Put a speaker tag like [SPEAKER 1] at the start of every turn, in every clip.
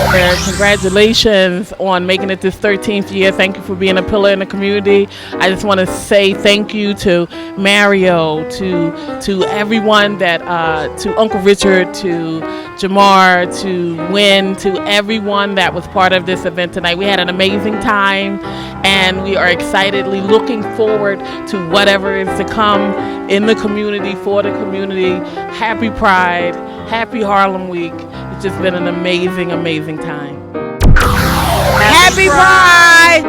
[SPEAKER 1] Congratulations on making it this 13th year. Thank you for being a pillar in the community. I just want to say thank you to Mario, to everyone that, to Uncle Richard, to Jamar, to Wynn, to everyone that was part of this event tonight. We had an amazing time, and we are excitedly looking forward to whatever is to come in the community, for the community. Happy Pride, happy Harlem Week. It's just been an amazing, amazing time.
[SPEAKER 2] Happy Pride!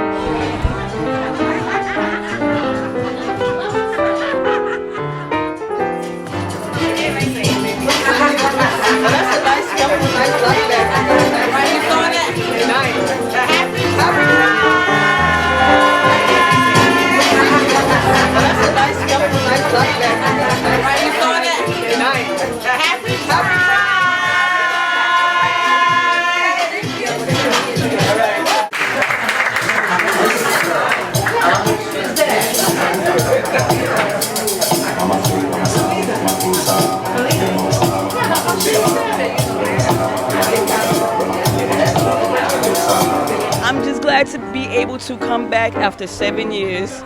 [SPEAKER 3] I'm just glad to be able to come back after 7 years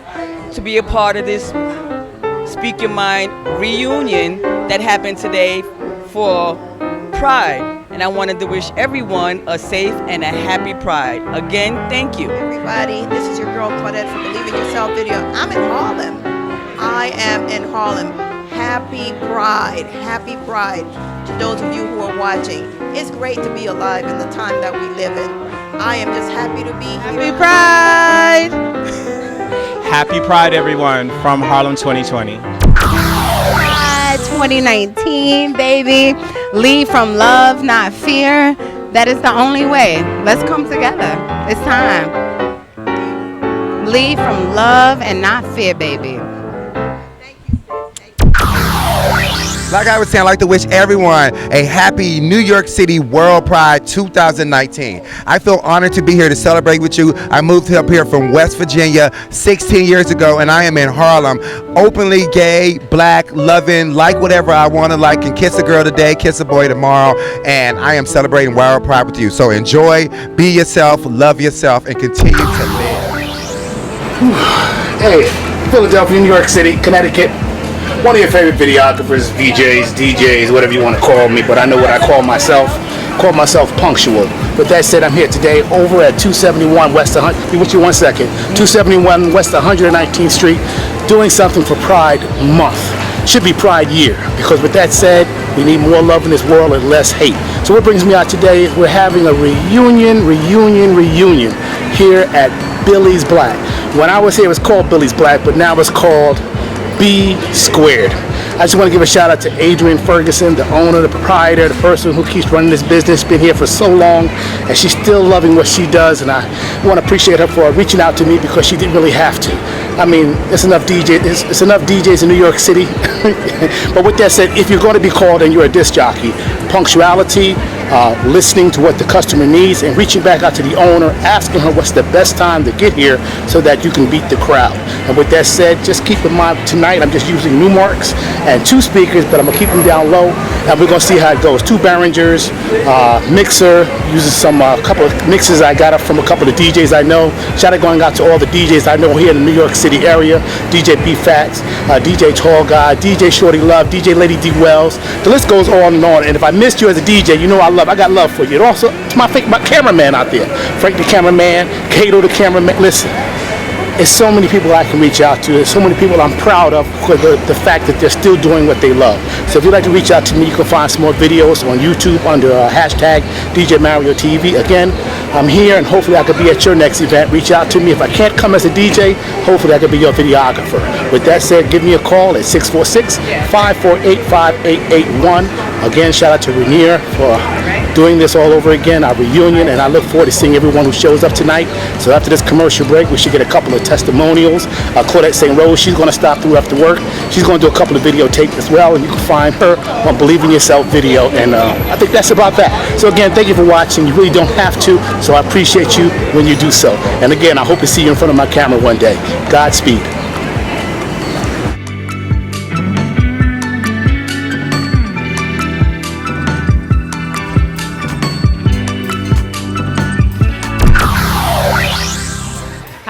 [SPEAKER 3] to be a part of this Speak Your Myne reunion that happened today for Pride. And I wanted to wish everyone a safe and a happy Pride. Again, thank you.
[SPEAKER 4] Everybody, this is your girl Claudette from Believe in Yourself video. I'm in Harlem. I am in Harlem. Happy Pride. Happy Pride to those of you who are watching. It's great to be alive in the time that we live in. I am just happy to be here.
[SPEAKER 2] Happy Pride!
[SPEAKER 5] Happy Pride, everyone, from Harlem 2020.
[SPEAKER 2] Pride 2019, baby. Lead from love, not fear. That is the only way. Let's come together. It's time. Lead from love and not fear, baby.
[SPEAKER 6] Like I was saying, I'd like to wish everyone a happy New York City World Pride 2019. I feel honored to be here to celebrate with you. I moved up here from West Virginia 16 years ago, and I am in Harlem. Openly gay, black, loving, like whatever I want to like, and kiss a girl today, kiss a boy tomorrow, and I am celebrating World Pride with you. So enjoy, be yourself, love yourself, and continue to live.
[SPEAKER 7] Hey, Philadelphia, New York City, Connecticut. One of your favorite videographers, VJs, DJs, whatever you want to call me, but I know what I call myself. Call myself punctual. With that said, I'm here today over at 271 West 100. With you 1 second. 271 West 119th Street, doing something for Pride Month. Should be Pride Year, because with that said, we need more love in this world and less hate. So what brings me out today? We're having a reunion here at Billy's Black. When I was here, it was called Billy's Black, but now it's called B Squared. I just want to give a shout out to Adrienne Ferguson, the owner, the proprietor, the person who keeps running this business, been here for so long, and she's still loving what she does, and I want to appreciate her for reaching out to me because she didn't really have to. I mean, it's enough DJs in New York City. But with that said, if you're going to be called and you're a disc jockey, punctuality, listening to what the customer needs, and reaching back out to the owner, asking her what's the best time to get here so that you can beat the crowd. And with that said, just keep in mind, tonight I'm just using new marks and 2 speakers, but I'm going to keep them down low, and we're going to see how it goes. 2 Behringers, mixer, using some couple of mixes I got up from a couple of DJs I know. Shout out going out to all the DJs I know here in the New York City area. DJ B Fats, DJ Tall Guy, DJ Shorty Love, DJ Lady D Wells. The list goes on and on, and if I missed you as a DJ, you know I got love for you. And also, to my cameraman out there, Frank the cameraman, Kato the cameraman. Listen, there's so many people I can reach out to. There's so many people I'm proud of for the fact that they're still doing what they love. So if you'd like to reach out to me, you can find some more videos on YouTube under hashtag DJ Mario TV. Again, I'm here, and hopefully I could be at your next event. Reach out to me. If I can't come as a DJ, hopefully I could be your videographer. With that said, give me a call at 646-548-5881. Again, shout out to Rainier for doing this all over again, our reunion, and I look forward to seeing everyone who shows up tonight. So after this commercial break, we should get a couple of testimonials. Claudette St. Rose, she's going to stop through after work. She's going to do a couple of videotapes as well, and you can find her on Believe in Yourself video, and I think that's about that. So again, thank you for watching. You really don't have to, so I appreciate you when you do so. And again, I hope to see you in front of my camera one day. Godspeed.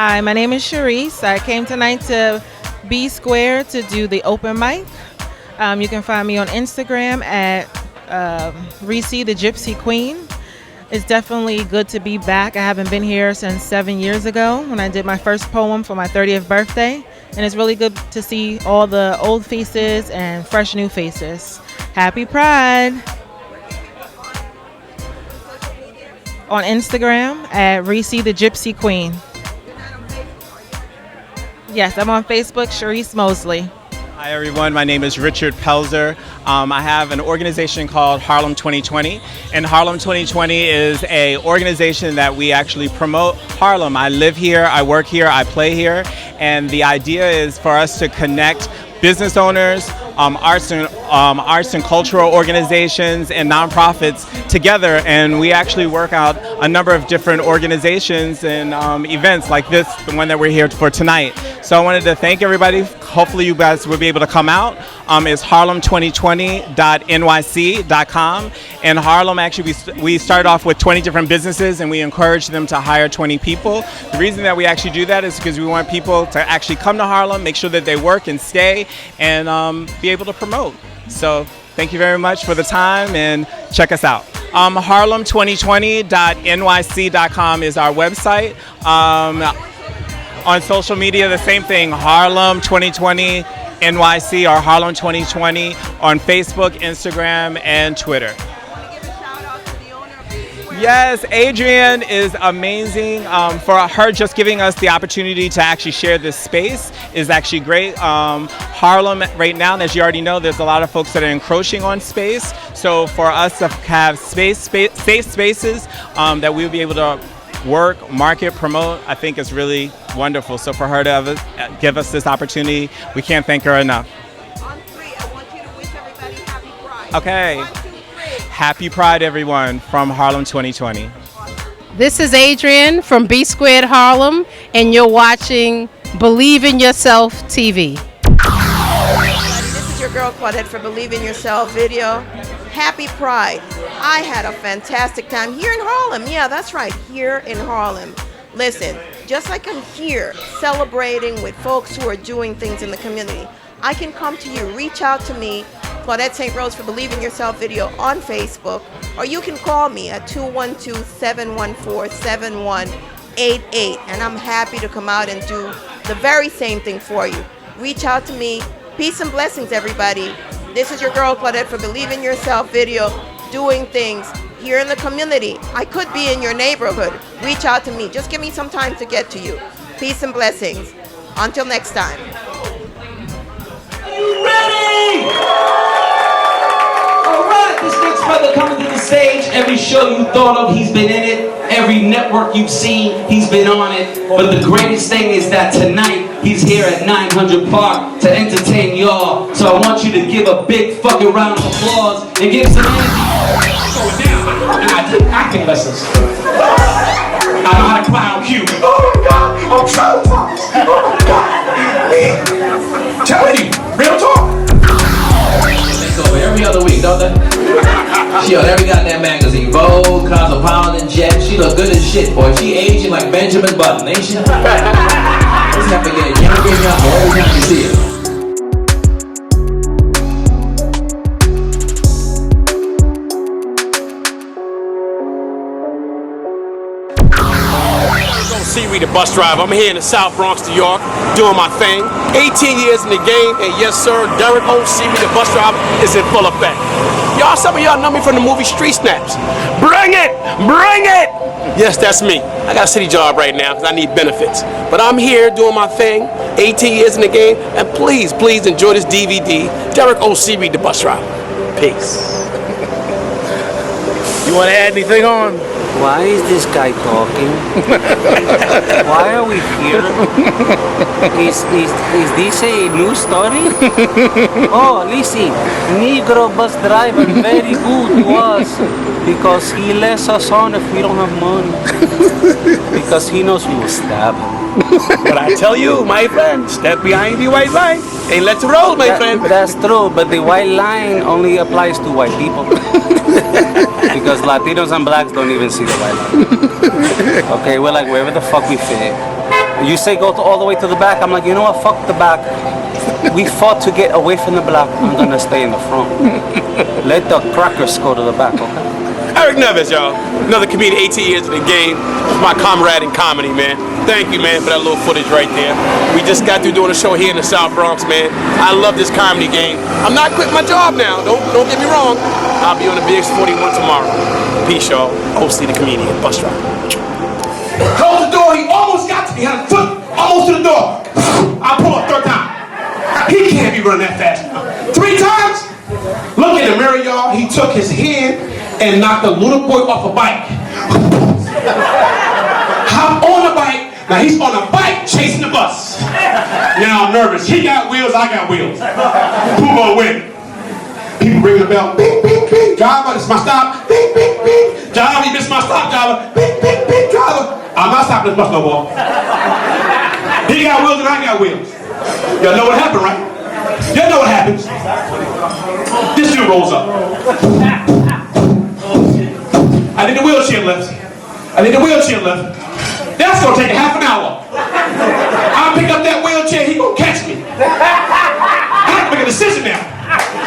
[SPEAKER 8] Hi, my name is Sharice. I came tonight to B Square to do the open mic. You can find me on Instagram at Reese the Gypsy Queen. It's definitely good to be back. I haven't been here since 7 years ago when I did my first poem for my 30th birthday. And it's really good to see all the old faces and fresh new faces. Happy Pride! On Instagram at Reese the Gypsy Queen. Yes, I'm on Facebook, Sharice Mosley.
[SPEAKER 5] Hi everyone, my name is Richard Pelzer. I have an organization called Harlem 2020, and Harlem 2020 is an organization that we actually promote Harlem. I live here, I work here, I play here, and the idea is for us to connect business owners, arts and cultural organizations and nonprofits together, and we actually work out a number of different organizations and events like this, the one that we're here for tonight. So I wanted to thank everybody. Hopefully you guys will be able to come out. It's harlem2020.nyc.com, and Harlem actually we started off with 20 different businesses and we encouraged them to hire 20 people. The reason that we actually do that is because we want people to actually come to Harlem, make sure that they work and stay, and be able to promote. So thank you very much for the time, and check us out. Harlem2020.nyc.com is our website. On social media, the same thing, Harlem 2020 NYC or Harlem 2020 on Facebook, Instagram, and Twitter. Yes, Adrienne is amazing. For her just giving us the opportunity to actually share this space is actually great. Harlem right now, as you already know, there's a lot of folks that are encroaching on space. So for us to have safe spaces that we'll be able to work, market, promote, I think is really wonderful. So for her to give us this opportunity, we can't thank her enough.
[SPEAKER 4] On three, I want you to wish everybody happy Pride.
[SPEAKER 5] Okay.
[SPEAKER 4] 1, 2, 3.
[SPEAKER 5] Happy Pride, everyone, from Harlem 2020.
[SPEAKER 9] This is Adrienne from B Squared Harlem, and you're watching Believe in Yourself TV.
[SPEAKER 4] This is your girl Claudette for Believe in Yourself video. Happy Pride. I had a fantastic time here in Harlem. Yeah, that's right, here in Harlem. Listen, just like I'm here celebrating with folks who are doing things in the community, I can come to you, reach out to me, Claudette St. Rose for Believe in Yourself video on Facebook, or you can call me at 212-714-7188, and I'm happy to come out and do the very same thing for you. Reach out to me. Peace and blessings, everybody. This is your girl Claudette for Believe in Yourself video, doing things here in the community. I could be in your neighborhood. Reach out to me. Just give me some time to get to you. Peace and blessings. Until next time.
[SPEAKER 10] Are you ready? All right, this next brother coming to the stage. Every show you thought of, he's been in it. Every network you've seen, he's been on it. But the greatest thing is that tonight, he's here at 900 Park to entertain y'all. So I want you to give a big fucking round of applause and give some energy. Going down, and I took acting lessons. I know how to cry on cue. Oh my God, I'm traumatized. Oh my God. Telling you, real talk. They go every other week, don't they? She on every goddamn magazine. Vogue, Cosmopolitan, Jet. She look good as shit, boy. She aging like Benjamin Button, ain't she? Just have to get younger and younger every time you see her.
[SPEAKER 11] Seaweed, the bus driver. I'm here in the South Bronx, New York, doing my thing. 18 years in the game, and yes, sir, Derek O. Seaweed, the bus driver, is in full effect. Y'all, some of y'all know me from the movie Street Snaps. Bring it! Bring it! Yes, that's me. I got a city job right now because I need benefits. But I'm here doing my thing, 18 years in the game, and please, please enjoy this DVD. Derek O. Seaweed, the bus driver. Peace.
[SPEAKER 12] You want to add anything on?
[SPEAKER 13] Why is this guy talking? Why are we here? Is this a new story? Oh, listen, Negro bus driver very good to us because he lets us on if we don't have money. Because he knows we will stab him.
[SPEAKER 11] But I tell you, my friend, step behind the white line and let's roll, my friend.
[SPEAKER 13] That's true, but the white line only applies to white people. Because Latinos and blacks don't even see the white line. Okay, we're like wherever the fuck we fit. You say go all the way to the back. I'm like, you know what? Fuck the back. We fought to get away from the black. I'm gonna stay in the front. Let the crackers go to the back, okay?
[SPEAKER 11] Eric Nevis, y'all. Another comedian, 18 years in the game. My comrade in comedy, man. Thank you, man, for that little footage right there. We just got through doing a show here in the South Bronx, man. I love this comedy game. I'm not quitting my job now. Don't get me wrong. I'll be on the BX41 tomorrow. Peace, y'all. OC the comedian, bus driver.
[SPEAKER 10] Close the door, he almost got to me, had a foot almost to the door. I pull up third time. He can't be running that fast. 3 times? Look in the mirror, y'all. He took his hand and knocked a little boy off a bike. Hop on the bike. Now he's on a bike chasing the bus. Now I'm nervous. He got wheels, I got wheels. Who gonna win? People ring the bell. Bing, bing, bing. Driver, this is my stop. Bing, bing, bing. Driver, you missed my stop, driver. Bing, bing, bing. Driver. I'm not stopping this bus no more. He got wheels and I got wheels. Y'all know what happened, right? Y'all know what happens. This dude rolls up. I need a wheelchair lift. That's gonna take a half an hour. I'll pick up that wheelchair, he gonna catch me. I have to make a decision now.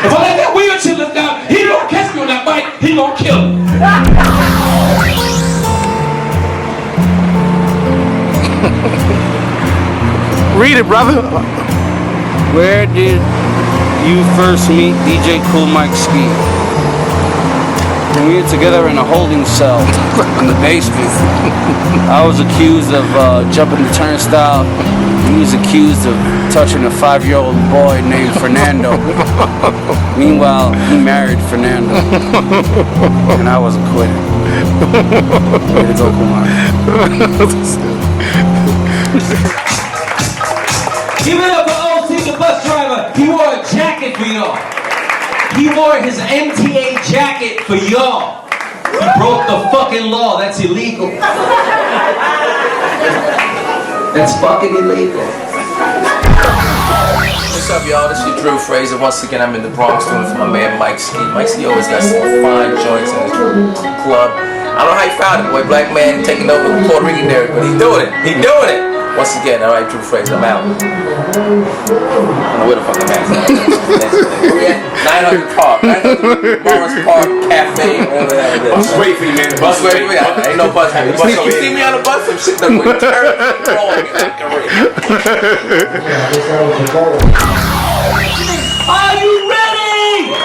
[SPEAKER 10] If I let that wheelchair lift out, he don't catch me on that bike, he gonna kill me.
[SPEAKER 7] Read it, brother.
[SPEAKER 13] Where did you first meet DJ Kool Mike Ski? We were together in a holding cell in the basement. I was accused of jumping the turnstile. He was accused of touching a 5-year-old boy named Fernando. Meanwhile, he married Fernando. And I was acquitted. Way to go, Kumar.
[SPEAKER 10] Give it up for OC the bus driver. He wore a jacket for y'all. He wore his MTA jacket for y'all. He broke the fucking law. That's illegal. That's fucking illegal.
[SPEAKER 12] What's up, y'all? This is Drew Fraser. Once again, I'm in the Bronx doing it for my man Mike Ski. Mike Ski always got some fine joints in his club. I don't know how he found it, boy. Black man taking over the Puerto Rican there, but he's doing it. He's doing it. Once again, all right, Drew Fraser, I'm out. I don't know where the fuck I'm at. Where we at? 900 Park. 900 Morris Park Cafe, whatever that is.
[SPEAKER 11] Bus wait for you, man.
[SPEAKER 12] Bus wait for you. Ain't no bus wait. You see me on the bus, some shit done went terribly wrong in my career.
[SPEAKER 10] Are you ready?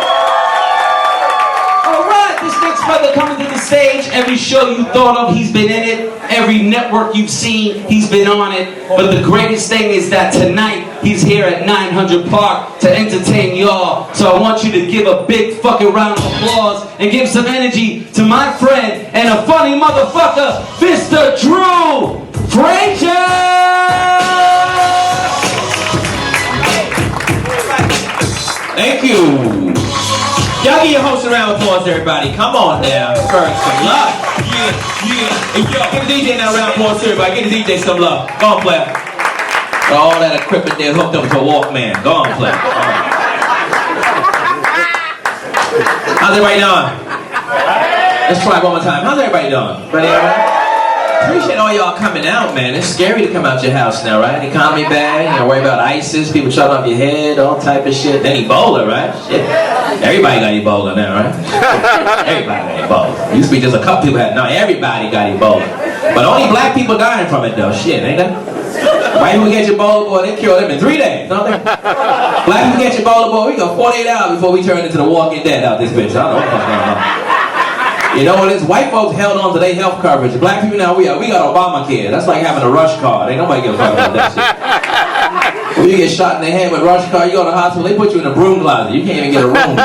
[SPEAKER 10] All right, this next brother coming to the stage. Every show you thought of, he's been in it. Every network you've seen, he's been on it. But the greatest thing is that tonight, he's here at 900 Park to entertain y'all. So I want you to give a big fucking round of applause and give some energy to my friend and a funny motherfucker, Mr. Drew Fraser! Thank you. Y'all give your host a round of applause, everybody. Come on now. First, some love. Yeah. And yo, give the DJ now a round of applause, everybody. Give the DJ some love. Go on, play. All that equipment there hooked up to a Walkman. Go on, play. How's everybody doing? Let's try it one more time. How's everybody doing? Ready, everybody? Appreciate all y'all coming out, man. It's scary to come out your house now, right? Economy bad, you know, worry about ISIS, people shutting off your head, all type of shit. Then Ebola, right? Shit. Everybody got Ebola now, right? Everybody got Ebola. Used to be just a couple people had, now everybody got Ebola. But only black people dying from it though, shit, ain't that? White people get Ebola, boy, they kill them in 3 days, don't they? Black people get Ebola, boy, we go 48 hours before we turn into the Walking Dead out this bitch. I don't know what's going on. You know what it is? White folks held on to their health coverage. Black people now, we got Obamacare. That's like having a rush card. Ain't nobody give a fuck about that shit. When you get shot in the head with a rush card, you go to the hospital, they put you in a broom closet. You can't even get a room.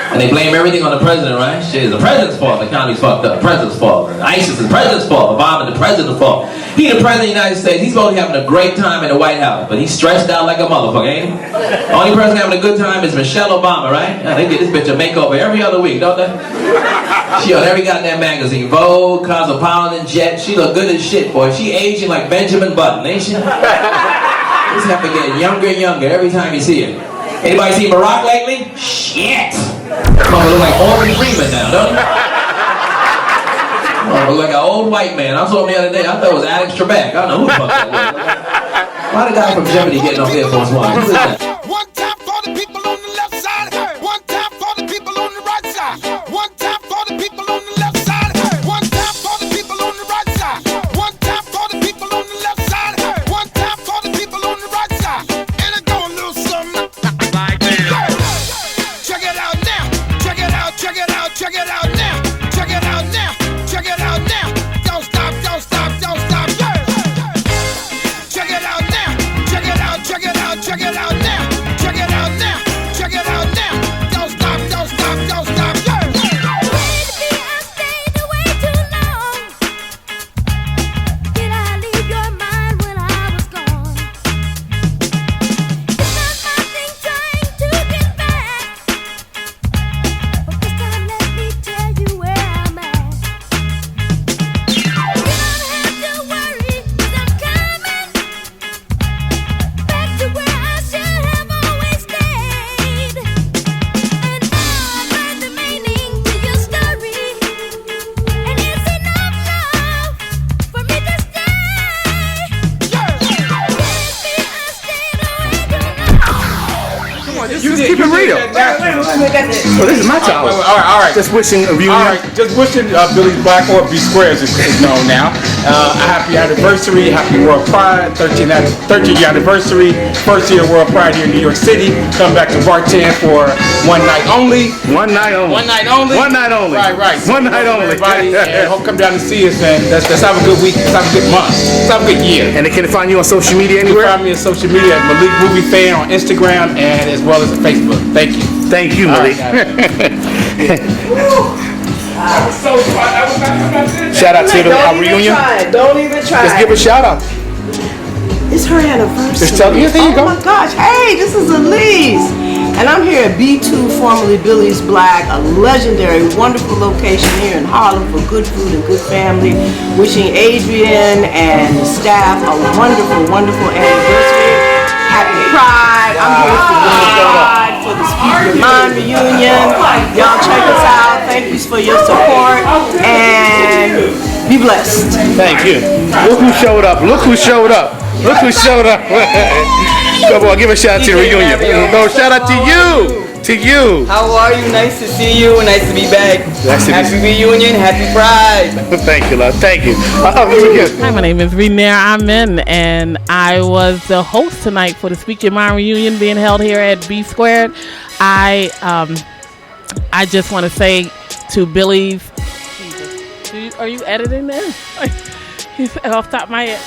[SPEAKER 10] And they blame everything on the president, right? Shit, it's the president's fault. The economy's fucked up. The president's fault. ISIS is the president's fault. Obama, the president's fault. He the president of the United States. He's supposed to be having a great time in the White House, but he's stressed out like a motherfucker, ain't he? The only person having a good time is Michelle Obama, right? Yeah, they get this bitch a makeover every other week, don't they? She on every goddamn magazine. Vogue, Cosmopolitan, Jet. She look good as shit, boy. She aging like Benjamin Button, ain't she? Just have to get younger and younger every time you see her. Anybody seen Barack lately? Shit! Mama look like Morgan Freeman now, don't you?
[SPEAKER 12] I look like an old white man. I saw him the other day. I thought it was Alex Trebek. I don't know who the fuck that was. Why the guy from Germany getting off Air Force One? Who is that?
[SPEAKER 14] One time for the people on the left side. One time for the people on the right side. One time for the people on the left side. One time for the people on the right side. One time for the people on the left side. One time for the people on the right side. And it go a little something like this. Check it out now. Check it out. Check it out. Check it out now. Check it out now. Check it out now. Don't stop. Don't stop. Don't stop. Check it out now. Check it out. Check it out. Check it out now. Check it out now. Check it out now. Don't stop. Don't stop. Don't stop.
[SPEAKER 7] Just keep it real. So this is my time.
[SPEAKER 15] All right.
[SPEAKER 7] Just wishing a reunion.
[SPEAKER 15] All right, just wishing Billy's Black, or B Square as it's known now, a happy anniversary, happy World Pride, 13th year anniversary, first year World Pride here in New York City. Come back to Bartan for one night only.
[SPEAKER 7] One night only.
[SPEAKER 15] One night only.
[SPEAKER 7] One night only.
[SPEAKER 15] Right.
[SPEAKER 7] One night only.
[SPEAKER 15] Everybody, and hope come down to see us, and let's have a good week. Let's have a good month. Let's have a good year.
[SPEAKER 7] And they can find you on social media anywhere?
[SPEAKER 15] You can find me on social media at Malik Movie Fan on Instagram and as well as Facebook. Thank you.
[SPEAKER 7] Thank you, Malik. Shout out to our reunion.
[SPEAKER 4] Don't even try.
[SPEAKER 7] Just give a shout out.
[SPEAKER 4] It's her anniversary.
[SPEAKER 7] Just tell you, there you go.
[SPEAKER 4] Oh my gosh. Hey, this is Elise. And I'm here at B2, formerly Billy's Black, a legendary, wonderful location here in Harlem for good food and good family. Wishing Adrian and the staff a wonderful, wonderful anniversary. Happy Pride. I'm here for Pride, for the Speak Your Myne Reunion. Y'all check us out. Thank you for your support. And be blessed.
[SPEAKER 7] Thank you. Look who showed up. Look who showed up. Look who showed up. Come on, give a shout out to the reunion. No, shout out to you. To you.
[SPEAKER 3] How are you? Nice to see you. Nice to be back. Happy reunion. Happy Pride.
[SPEAKER 7] Thank you, love. Thank you.
[SPEAKER 1] Hi, my name is Renair Amen, and I was the host tonight for the Speak Your Myne Reunion being held here at B Squared. I just want to say to Billy's. Are you editing this? He's off the top of my head.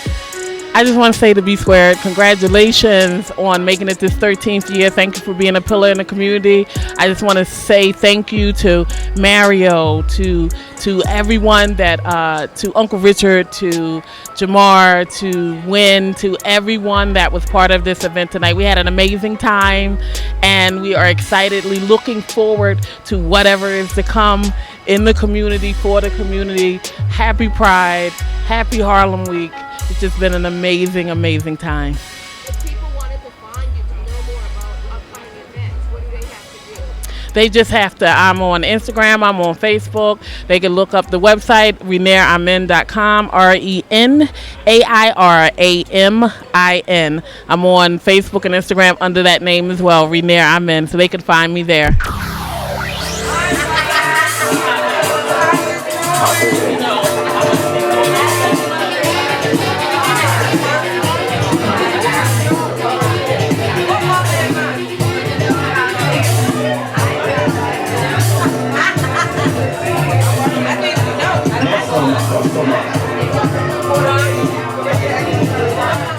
[SPEAKER 1] I just want to say to B Squared, congratulations on making it this 13th year. Thank you for being a pillar in the community. I just want to say thank you to Mario, to everyone that, to Uncle Richard, to Jamar, to Wynn, to everyone that was part of this event tonight. We had an amazing time, and we are excitedly looking forward to whatever is to come in the community, for the community. Happy Pride, happy Harlem Week. It's just been an amazing, amazing time.
[SPEAKER 9] If people wanted to find you to know more about upcoming events, what do they have to do?
[SPEAKER 1] They just have to, I'm on Instagram, I'm on Facebook. They can look up the website, renairamin.com, RENAIRAMIN. I'm on Facebook and Instagram under that name as well, Renair Amin, so they can find me there.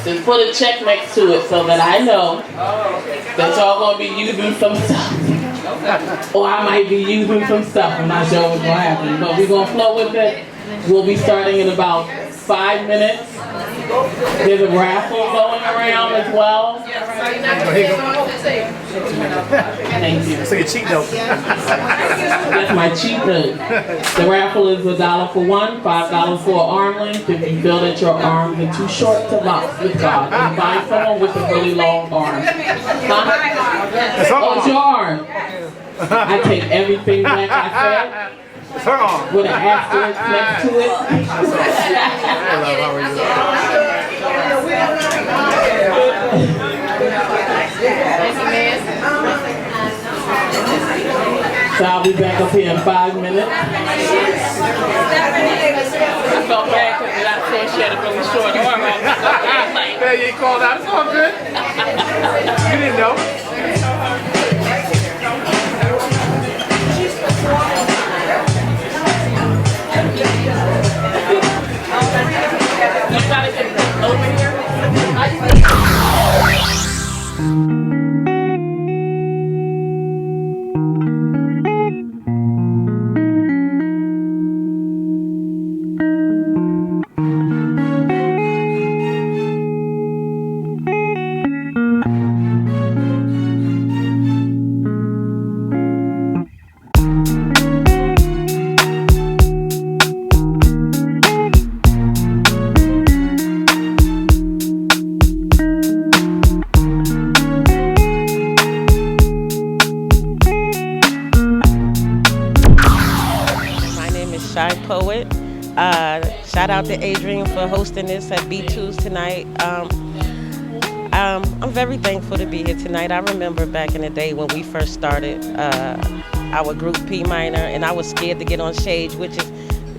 [SPEAKER 1] Just put a check next to it so that I know that y'all gonna be using some stuff. Or I might be using some stuff. I'm not sure what's gonna happen, but we're gonna flow with it. We'll be starting in about 5 minutes. There's a raffle going around as well. Thank you.
[SPEAKER 7] So your cheat note.
[SPEAKER 1] That's my cheat note. The raffle is $1 for one, $5 for an arm length. If you feel that your arms are too short to box with God, then find someone with a really long arm. Huh? Oh, it's your arm. I take everything back I said.
[SPEAKER 15] It's her arm.
[SPEAKER 1] With an asterisk next to it. So I'll be back up here in 5 minutes. I felt bad because I saw she had a really short arm.
[SPEAKER 15] Yeah, you called out. It's all good. You didn't know.
[SPEAKER 1] You gotta get over here.
[SPEAKER 16] Poet. Shout out to Adrian for hosting this at B2's tonight. I'm very thankful to be here tonight. I remember back in the day when we first started our group PYMNER, and I was scared to get on stage, which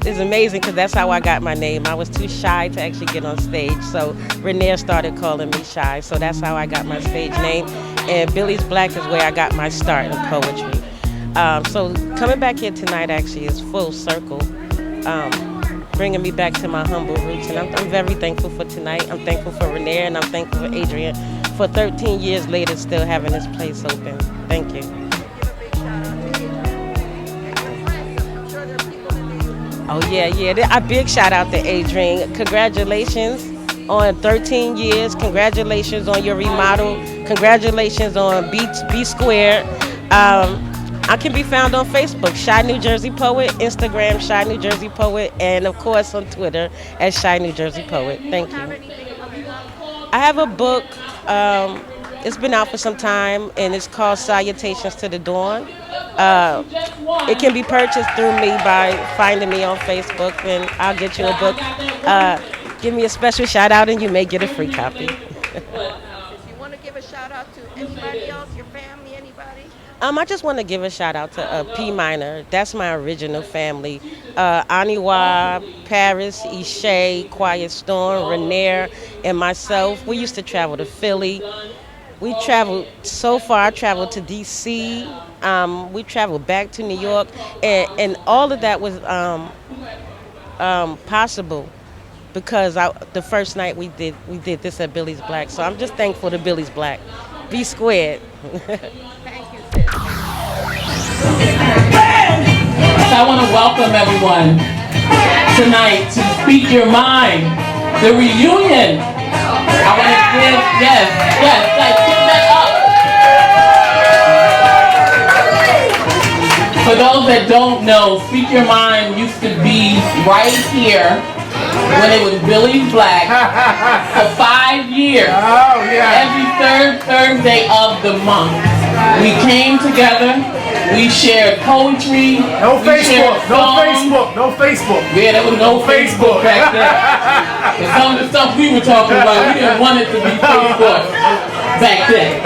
[SPEAKER 16] is amazing because that's how I got my name. I was too shy to actually get on stage, so Renee started calling me Shy, so that's how I got my stage name. And Billy's Black is where I got my start in poetry. So coming back here tonight actually is full circle, bringing me back to my humble roots, and I'm very thankful for tonight. I'm thankful for Renee, and I'm thankful for Adrian for 13 years later still having this place open. Thank you. Oh yeah, a big shout out to Adrian. Congratulations on 13 years. Congratulations on your remodel. Congratulations on B Squared. I can be found on Facebook, Shy New Jersey Poet, Instagram, Shy New Jersey Poet, and of course on Twitter as Shy New Jersey Poet. Thank you. I have a book. It's been out for some time, and it's called Salutations to the Dawn. It can be purchased through me by finding me on Facebook, and I'll get you a book. Give me a special shout out, and you may get a free copy.
[SPEAKER 4] If you want to give a shout out to anybody else, your family, anybody?
[SPEAKER 16] I just want to give a shout out to PYMNER. That's my original family. Aniwa, Paris, Ishay, Quiet Storm, Rainier, and myself. We used to travel to Philly. We traveled so far. I traveled to D.C. We traveled back to New York, and all of that was possible because the first night we did this at Billy's Black. So I'm just thankful to Billy's Black. B Squared.
[SPEAKER 1] I want to welcome everyone tonight to Speak Your Myne, the reunion. I want to give, yes, like, give that up. For those that don't know, Speak Your Myne used to be right here when it was Billy's Black for 5 years.
[SPEAKER 15] Oh, yeah.
[SPEAKER 1] Every third Thursday of the month. We came together, we shared poetry.
[SPEAKER 15] No Facebook.
[SPEAKER 1] Yeah, there was no Facebook back then. And some of the stuff we were talking about, we didn't want it to be Facebook back then.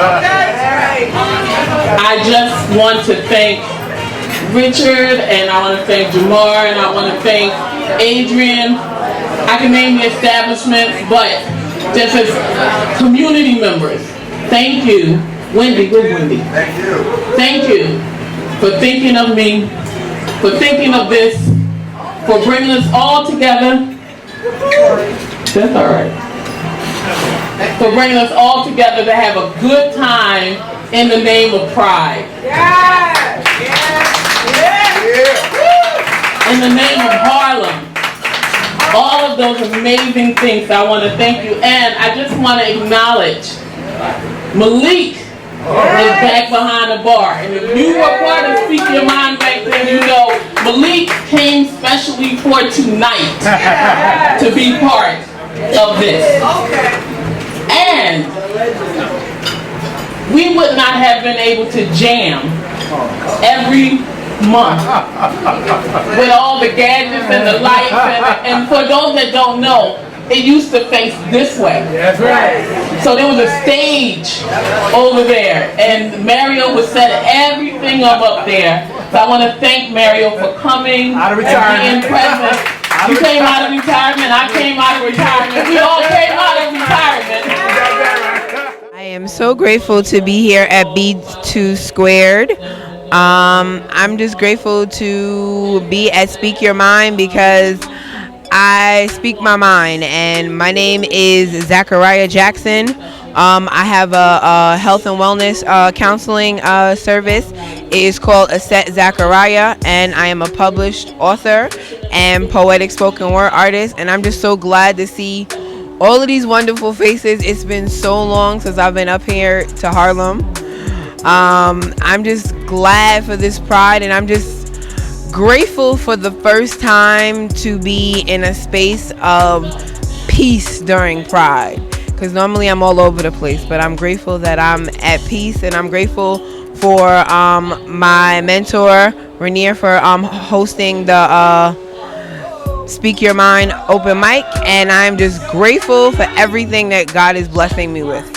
[SPEAKER 1] I just want to thank Richard, and I want to thank Jamar, and I want to thank Adrian. I can name the establishments, but just as community members, thank you. Wendy, where's Wendy?
[SPEAKER 6] Thank you.
[SPEAKER 1] Thank you for thinking of me, for thinking of this, for bringing us all together. That's all right. For bringing us all together to have a good time in the name of pride. In the name of Harlem. All of those amazing things. I want to thank you, and I just want to acknowledge Malik. Was back behind the bar. And if you were part of Speak Your Myne back then, you know Malik came specially for tonight to be part of this. And we would not have been able to jam every month with all the gadgets and the lights. And for those that don't know, it used to face this way.
[SPEAKER 15] That's right.
[SPEAKER 1] So there was a stage over there, and Mario would set everything up there. So I want to thank Mario for coming
[SPEAKER 15] Out of
[SPEAKER 1] and
[SPEAKER 15] retirement.
[SPEAKER 1] being present. You came out of retirement, I came out of retirement, we all came out of retirement.
[SPEAKER 17] I am so grateful to be here at B2 Squared. I'm just grateful to be at Speak Your Myne because I speak my mind, and my name is Zachariah Jackson. I have a health and wellness counseling service. It is called Aset Zachariah, and I am a published author and poetic spoken word artist, and I'm just so glad to see all of these wonderful faces. It's been so long since I've been up here to Harlem. I'm just glad for this pride, and I'm just grateful for the first time to be in a space of peace during Pride, because normally I'm all over the place, but I'm grateful that I'm at peace, and I'm grateful for my mentor Rainier for hosting the Speak Your Myne open mic, and I'm just grateful for everything that God is blessing me with.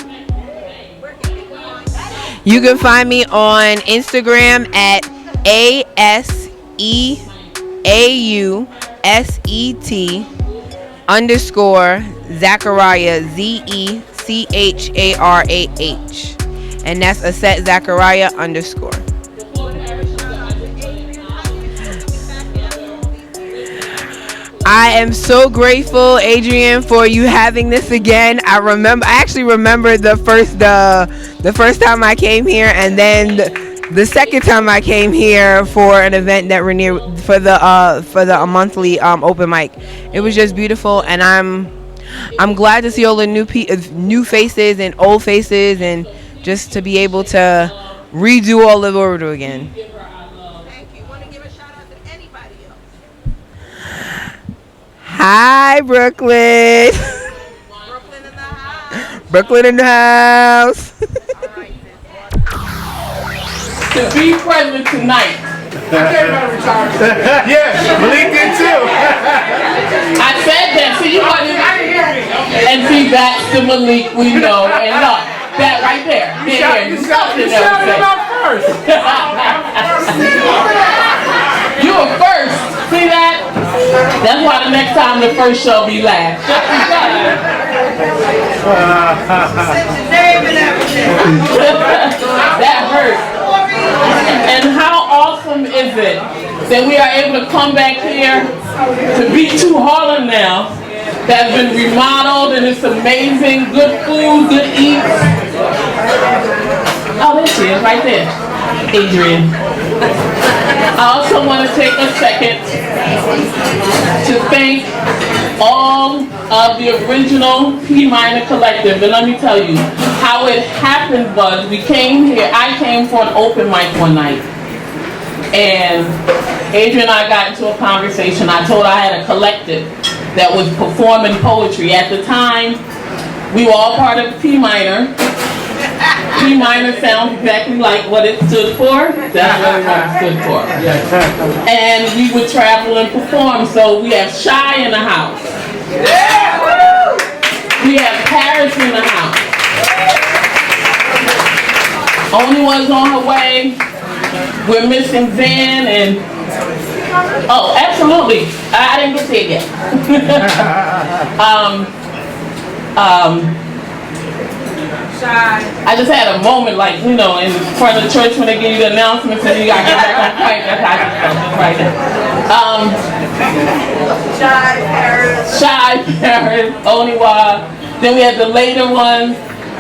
[SPEAKER 17] You can find me on Instagram at ASEAUSET_Zachariah ZECHARAH, and that's Aset Zachariah _. I am so grateful, Adrian, for you having this again. I actually remember the first time I came here, and then the second time I came here for an event that Rainier for the monthly open mic. It was just beautiful, and I'm glad to see all the new faces and old faces, and just to be able to redo all of it over again. Hi, Brooklyn. Brooklyn in the house.
[SPEAKER 1] To be present tonight.
[SPEAKER 15] Yes, Malik did too.
[SPEAKER 1] I said that. See, you wasn't. And see, that's the Malik we know and love. That right there.
[SPEAKER 15] You shouted him out first.
[SPEAKER 1] You were first. See that? That's why the next time the first shall be last. That hurt. And how awesome is it that we are able to come back here to B2 Harlem now, that's been remodeled, and it's amazing, good food, good eats. Oh, there she is, right there, Adrian. I also want to take a second to thank all of the original PYMNER Collective, and let me tell you how it happened. Was I came for an open mic one night, and Adrian and I got into a conversation. I told her I had a collective that was performing poetry. At the time, we were all part of PYMNER. PYMNER sounds exactly like what it stood for. That's what it stood for. And we would travel and perform. So we have Shy in the house. We have Paris in the house. Only one's on her way. We're missing Van and... Oh, absolutely. I didn't get there yet. I just had a moment, like, you know, in front of the church when they give you the announcements and you got to get back on point. That's how I just felt right there. Shy, Paris, Oniwa. Then we had the later ones.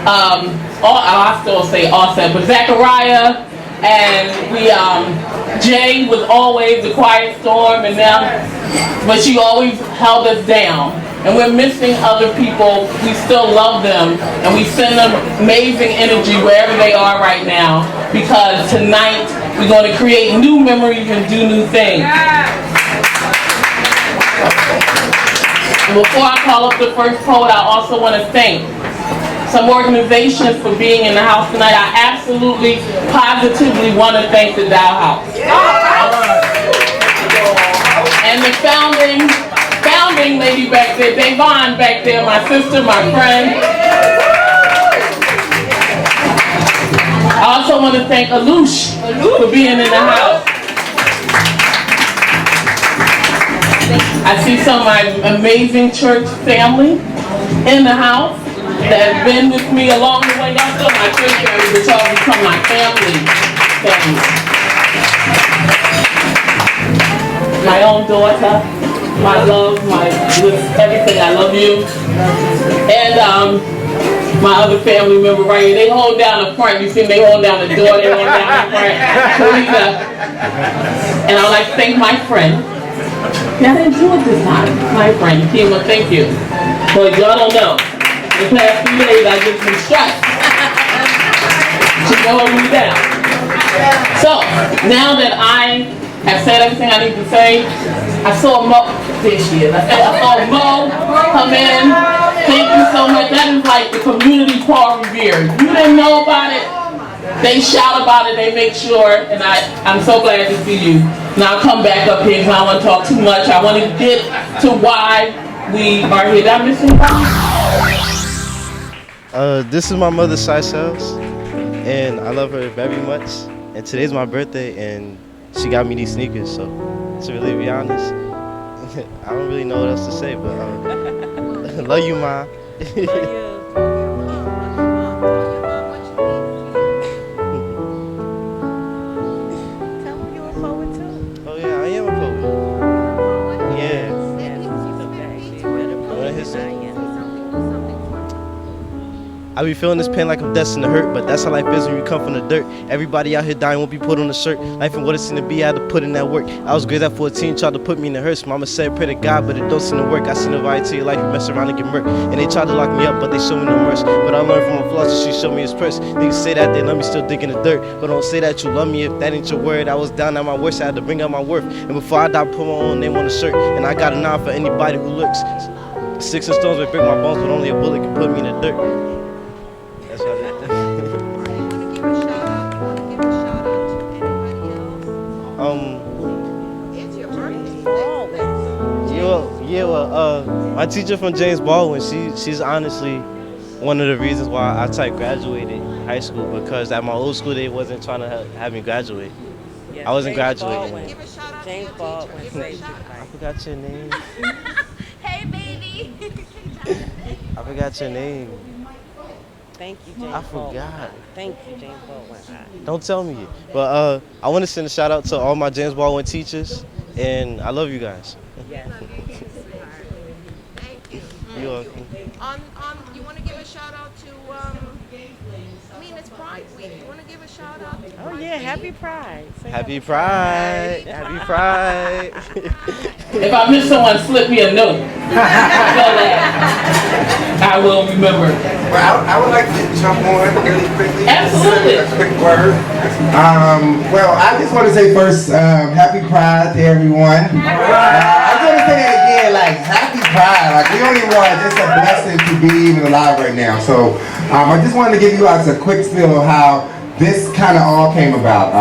[SPEAKER 1] I still say Offset, but Zachariah, and Jay was always the quiet storm, and now, but she always held us down. And we're missing other people. We still love them, and we send them amazing energy wherever they are right now, because tonight we're going to create new memories and do new things. And before I call up the first poet, I also want to thank some organizations for being in the house tonight. I absolutely, positively want to thank the Dow House. And the founding lady back there, Davon back there, my sister, my friend. I also want to thank Alush for being in the house. I see some of my amazing church family in the house that have been with me along the way. Y'all still my church family, but y'all become my family. My own daughter, my love, my everything. I love you. And my other family member right here, they hold down the front. You see them, they hold down the door, they hold down the front. And I would like to thank my friend. Yeah, I didn't do it this time. My friend, Kima, thank you. But y'all don't know. The past few days I just been stressed. She's holding me down. So, now that I have said everything I need to say, I saw Mo this year. I saw Mo come in. Thank you so much. That is like the community Paul Revere. You didn't know about it, they shout about it, they make sure, and I'm so glad to see you. Now I'll come back up here because I don't want to talk too much. I want to get to why we are here. Did I miss anybody?
[SPEAKER 18] This is my mother, Seychelles, and I love her very much. And today's my birthday, and she got me these sneakers. So, to really be honest, I don't really know what else to say, but love you, Ma. Oh yeah, I am a poet. Yeah. I be feeling this pain like I'm destined to hurt, but that's how life is when you come from the dirt. Everybody out here dying won't be put on a shirt. Life and what it seemed to be, I had to put in that work. I was great at 14, tried to put me in the hearse. Mama said pray to God, but it don't seem to work. I seen a variety to your life, you mess around and get murked. And they tried to lock me up, but they showed me no mercy. But I learned from my flaws, so she showed me his purse. Niggas say that they love me, still digging the dirt. But don't say that you love me if that ain't your word. I was down at my worst, I had to bring up my worth. And before I died, I put my own name on the shirt. And I got a 9 for anybody who looks. Sticks and stones may break my bones, but only a bullet can put me in the dirt. That's what I did. My teacher from James Baldwin, she's honestly one of the reasons why I graduated high school, because at my old school they wasn't trying to have me graduate.
[SPEAKER 16] Yes,
[SPEAKER 18] I wasn't
[SPEAKER 16] James
[SPEAKER 18] graduating.
[SPEAKER 16] Baldwin. James Baldwin.
[SPEAKER 18] I forgot your name.
[SPEAKER 16] Hey, baby.
[SPEAKER 18] I forgot your name.
[SPEAKER 16] Thank you, James
[SPEAKER 18] I forgot.
[SPEAKER 16] Baldwin. Thank you, James Baldwin.
[SPEAKER 18] Don't tell me. But I want to send a shout out to all my James Baldwin teachers, and I love you guys.
[SPEAKER 16] Yes.
[SPEAKER 4] Thank you.
[SPEAKER 18] You're welcome.
[SPEAKER 4] You want to give a shout out to, it's Pride Week. You want to give a shout out?
[SPEAKER 16] Oh yeah, Happy Pride. Say
[SPEAKER 18] Happy Pride. Happy Pride.
[SPEAKER 1] If I miss someone, slip me a note. I will remember.
[SPEAKER 6] Well, I would like to jump on really quickly.
[SPEAKER 1] Absolutely.
[SPEAKER 6] A quick word. Well, I just want to say first, happy Pride to everyone. I just want to say that again, like, happy Pride. Like, we only want, it's a blessing to be even alive right now. So, I just wanted to give you guys a quick spiel of how this kind of all came about.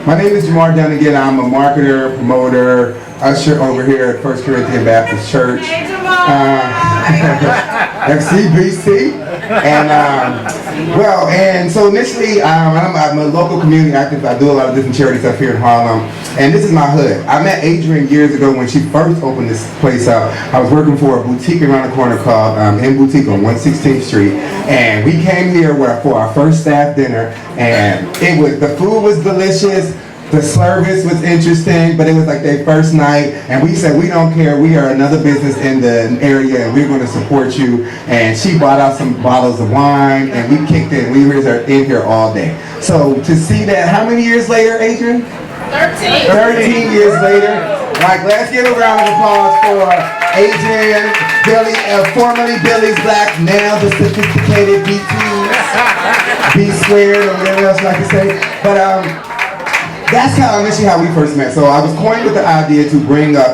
[SPEAKER 6] My name is Jamar Dunnigan. I'm a marketer, promoter, usher over here at First Corinthian Baptist Church. FCBC. And so initially, I'm a local community active. I do a lot of different charities up here in Harlem. And this is my hood. I met Adrienne years ago when she first opened this place up. I was working for a boutique around the corner called In Boutique on 116th Street. And we came here for our first staff dinner. And the food was delicious. The service was interesting, but it was like their first night, and we said, we don't care, we are another business in the area, and we're going to support you. And she bought out some bottles of wine, and we kicked in. We were in here all day. So to see that, how many years later, Adrienne?
[SPEAKER 1] 13.
[SPEAKER 6] 13 years later. Like, let's give a round of applause for Adrienne, Billy, formerly Billy's Black, now the sophisticated B2s, B squared, or whatever else I like to say. But that's initially how we first met. So I was coined with the idea to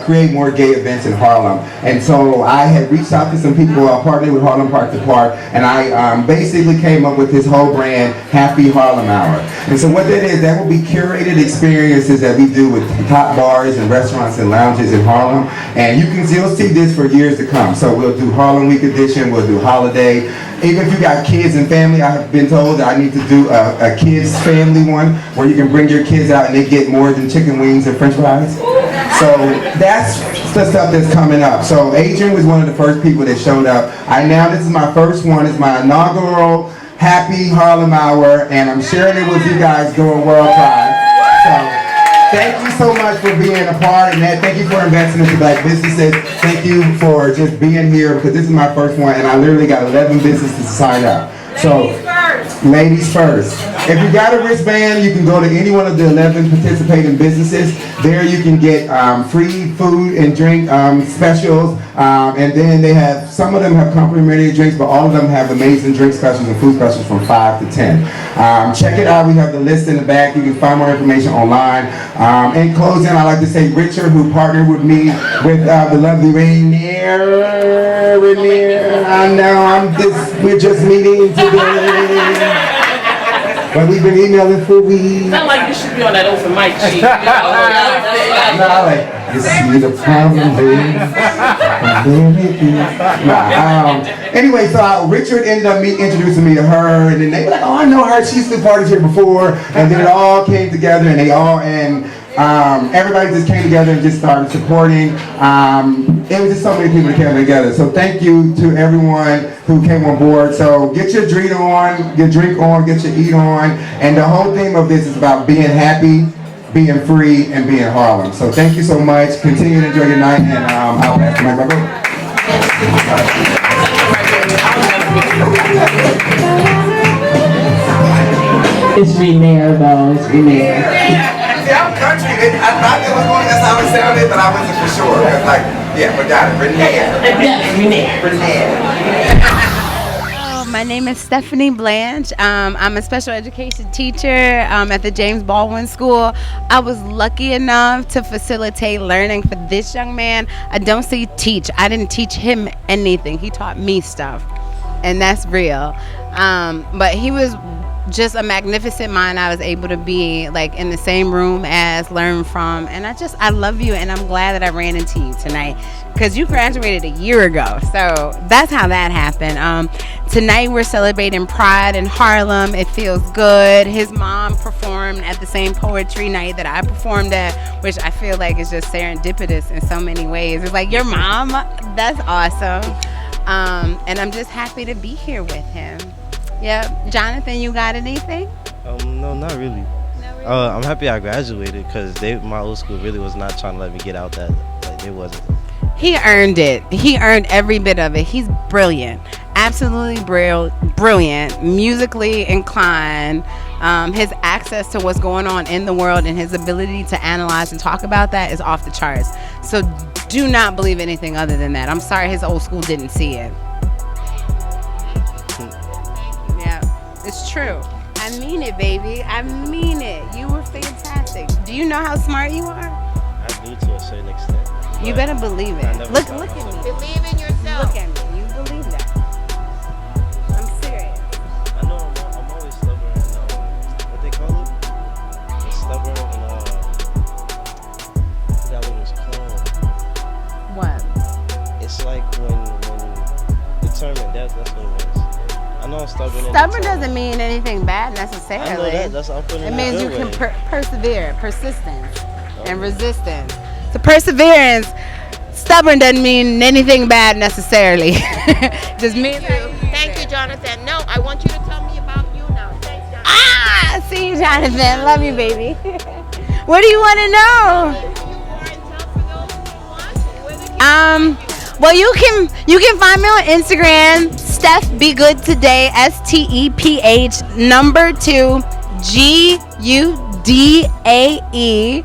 [SPEAKER 6] create more gay events in Harlem. And so I had reached out to some people, partnered with Harlem Park to Park, and I basically came up with this whole brand, Happy Harlem Hour. And so what that is, that will be curated experiences that we do with top bars and restaurants and lounges in Harlem. And you'll see this for years to come. So we'll do Harlem Week edition, we'll do holiday. Even if you got kids and family, I have been told that I need to do a kids family one where you can bring your kids out and they get more than chicken wings and french fries. So that's the stuff that's coming up. So Adrian was one of the first people that showed up. This is my first one. It's my inaugural Happy Harlem Hour, and I'm sharing it with you guys during World Pride. So thank you so much for being a part of that. Thank you for investing into Black businesses. Thank you for just being here, because this is my first one, and I literally got 11 businesses to sign up. So, ladies first. If you got a wristband, you can go to any one of the 11 participating businesses. There you can get free food and drink specials, and then some of them have complimentary drinks, but all of them have amazing drink specials and food specials from 5 to 10. Check it out. We have the list in the back. You can find more information online. In closing, I'd like to say Richard, who partnered with me with the lovely Rainier. I know we're just meeting today. But we've been emailing for weeks.
[SPEAKER 1] Not like you should be on that open mic sheet.
[SPEAKER 6] You see the problem, Anyway, so Richard ended up introducing me to her, and then they were like, "Oh, I know her. She's been parties here before." And then it all came together, and everybody just came together and just started supporting. It was just so many people that came together. So thank you to everyone who came on board. So get your drink on, get your eat on. And the whole theme of this is about being happy, being free, and being Harlem. So thank you so much. Continue to enjoy your night, and I'll pass the mic back over.
[SPEAKER 1] It's Renair, though. It's Renair.
[SPEAKER 6] See, I'm country. I thought it was going, that's how it sounded, but I wasn't for sure. It's like, yeah, but got it. Renair.
[SPEAKER 2] My name is Stephanie Blanche. I'm a special education teacher at the James Baldwin School. I was lucky enough to facilitate learning for this young man. I don't say teach. I didn't teach him anything. He taught me stuff, and that's real. But he was just a magnificent mind. I was able to be like in the same room as, learn from, and I love you, and I'm glad that I ran into you tonight, because you graduated a year ago. So that's how that happened. Tonight we're celebrating Pride in Harlem. It feels good. His mom performed at the same poetry night that I performed at, which I feel like is just serendipitous in so many ways. It's like, your mom? That's awesome. And I'm just happy to be here with him. Yeah, Jonathan, you got anything?
[SPEAKER 18] No, not really. I'm happy I graduated, because my old school really was not trying to let me get out that. Like, it wasn't.
[SPEAKER 2] He earned it. He earned every bit of it. He's brilliant. Absolutely brilliant. Musically inclined. His access to what's going on in the world and his ability to analyze and talk about that is off the charts. So do not believe anything other than that. I'm sorry his old school didn't see it. Yeah, it's true. I mean it, baby. I mean it. You were fantastic. Do you know how smart you are?
[SPEAKER 18] I do, to a certain extent.
[SPEAKER 2] You better believe it. Look at me.
[SPEAKER 4] Believe in yourself.
[SPEAKER 2] Look at me. You believe that. I'm serious.
[SPEAKER 18] I know I'm always stubborn and what they call it? It's stubborn and I forgot what it was called.
[SPEAKER 2] What?
[SPEAKER 18] It's like when determined. That's what it is. I know I'm stubborn.
[SPEAKER 2] Stubborn doesn't mean anything bad necessarily.
[SPEAKER 18] I know that. That's what I'm putting
[SPEAKER 2] it
[SPEAKER 18] in
[SPEAKER 2] means
[SPEAKER 18] a
[SPEAKER 2] you
[SPEAKER 18] good
[SPEAKER 2] can
[SPEAKER 18] way.
[SPEAKER 2] persevere, persistence, and resistance. So perseverance, stubborn doesn't mean anything bad necessarily. Just means.
[SPEAKER 4] Thank you, Jonathan. No, I want you to tell me about you now. Thanks, Jonathan.
[SPEAKER 2] Ah, see you, Jonathan. Love you, baby. What do you want to know? Well, you can find me on Instagram, Steph Be Good Today, STEPH2 GUDAE.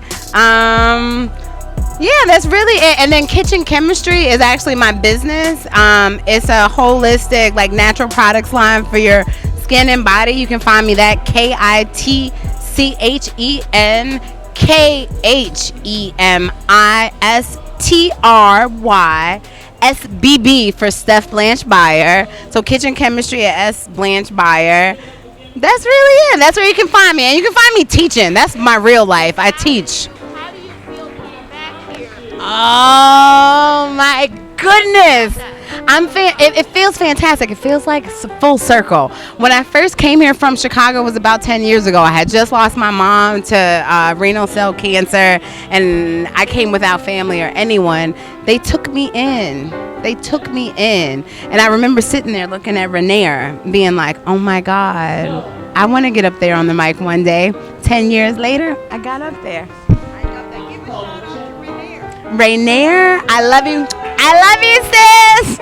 [SPEAKER 2] Yeah, that's really it. And then Kitchen Chemistry is actually my business. It's a holistic, like, natural products line for your skin and body. You can find me that KITCHEN KHEMISTRYSBB for Steph Blanche Byer. So Kitchen Chemistry at S Blanche Byer. That's really it. That's where you can find me. And you can find me teaching. That's my real life. I teach.
[SPEAKER 9] How do you feel being back here?
[SPEAKER 2] Oh my goodness. It feels fantastic. It feels like full circle. When I first came here from Chicago, it was about 10 years ago. I had just lost my mom to renal cell cancer, and I came without family or anyone. They took me in. And I remember sitting there looking at Rainier, being like, oh my God, I want to get up there on the mic one day. 10 years later, I got up there. Rainier, I love you. sis.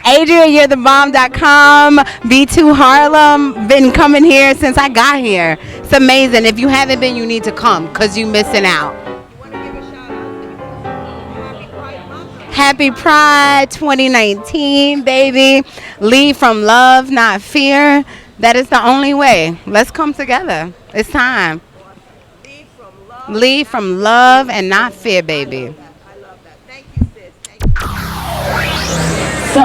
[SPEAKER 2] Adrian, you're the bomb.com. B2 Harlem. Been coming here since I got here. It's amazing. If you haven't been, you need to come because you're missing out. Happy Pride 2019, baby. Lead from love, not fear. That is the only way. Let's come together. It's time. Lead from love and not fear, baby.
[SPEAKER 1] So,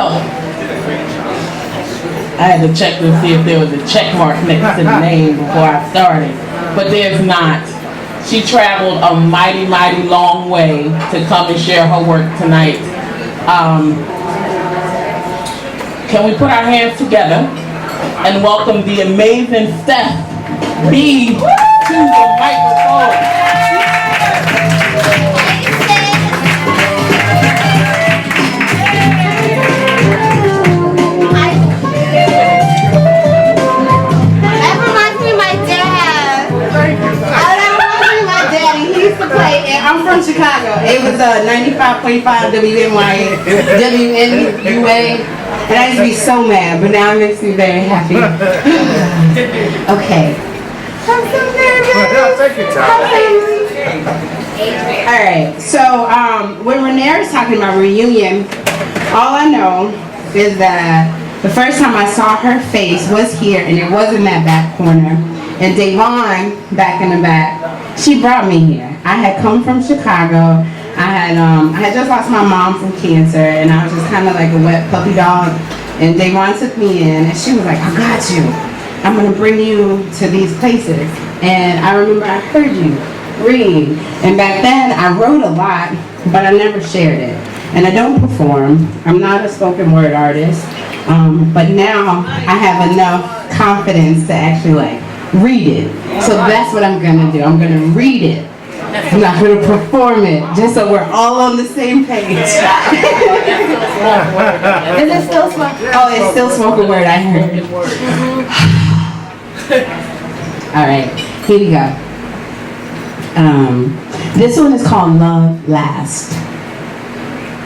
[SPEAKER 1] I had to check to see if there was a check mark next to the name before I started, but there's not. She traveled a mighty, mighty long way to come and share her work tonight. Can we put our hands together and welcome the amazing Steph B to the microphone.
[SPEAKER 2] I'm from Chicago. It was 95.5 WNUA, and I used to be so mad, but now it makes me very happy. Okay. I'm so nervous.
[SPEAKER 14] Take your time.
[SPEAKER 2] All right. So when Rainier is talking about reunion, all I know is that the first time I saw her face was here, and it was in that back corner. And Davon, back in the back, she brought me here. I had come from Chicago. I had just lost my mom from cancer, and I was just kind of like a wet puppy dog. And Davon took me in, and she was like, I got you. I'm going to bring you to these places. And I remember I heard you read. And back then, I wrote a lot, but I never shared it. And I don't perform. I'm not a spoken word artist. But now I have enough confidence to actually read it. So that's what I'm going to do. I'm going to read it. I'm not going to perform it, just so we're all on the same page. Is it still spoken? Oh, it's still spoken word, I heard. All right, here we go. This one is called Love Last.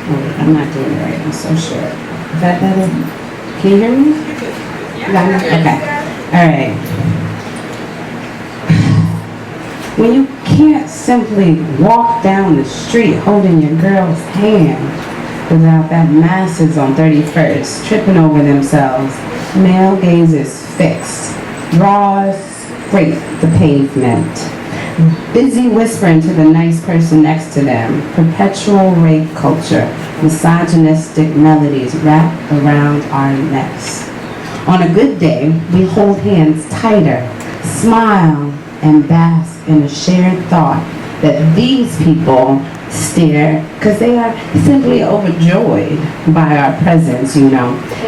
[SPEAKER 2] Oh, I'm not doing it right, I'm so short. Is that better? Can you hear me? Okay, all right. When you can't simply walk down the street holding your girl's hand without that masses on 31st tripping over themselves, male gaze is fixed, draws scrape the pavement, busy whispering to the nice person next to them, perpetual rape culture, misogynistic melodies wrap around our necks. On a good day, we hold hands tighter, smile, and bask in a shared thought that these people stare because they are simply overjoyed by our presence,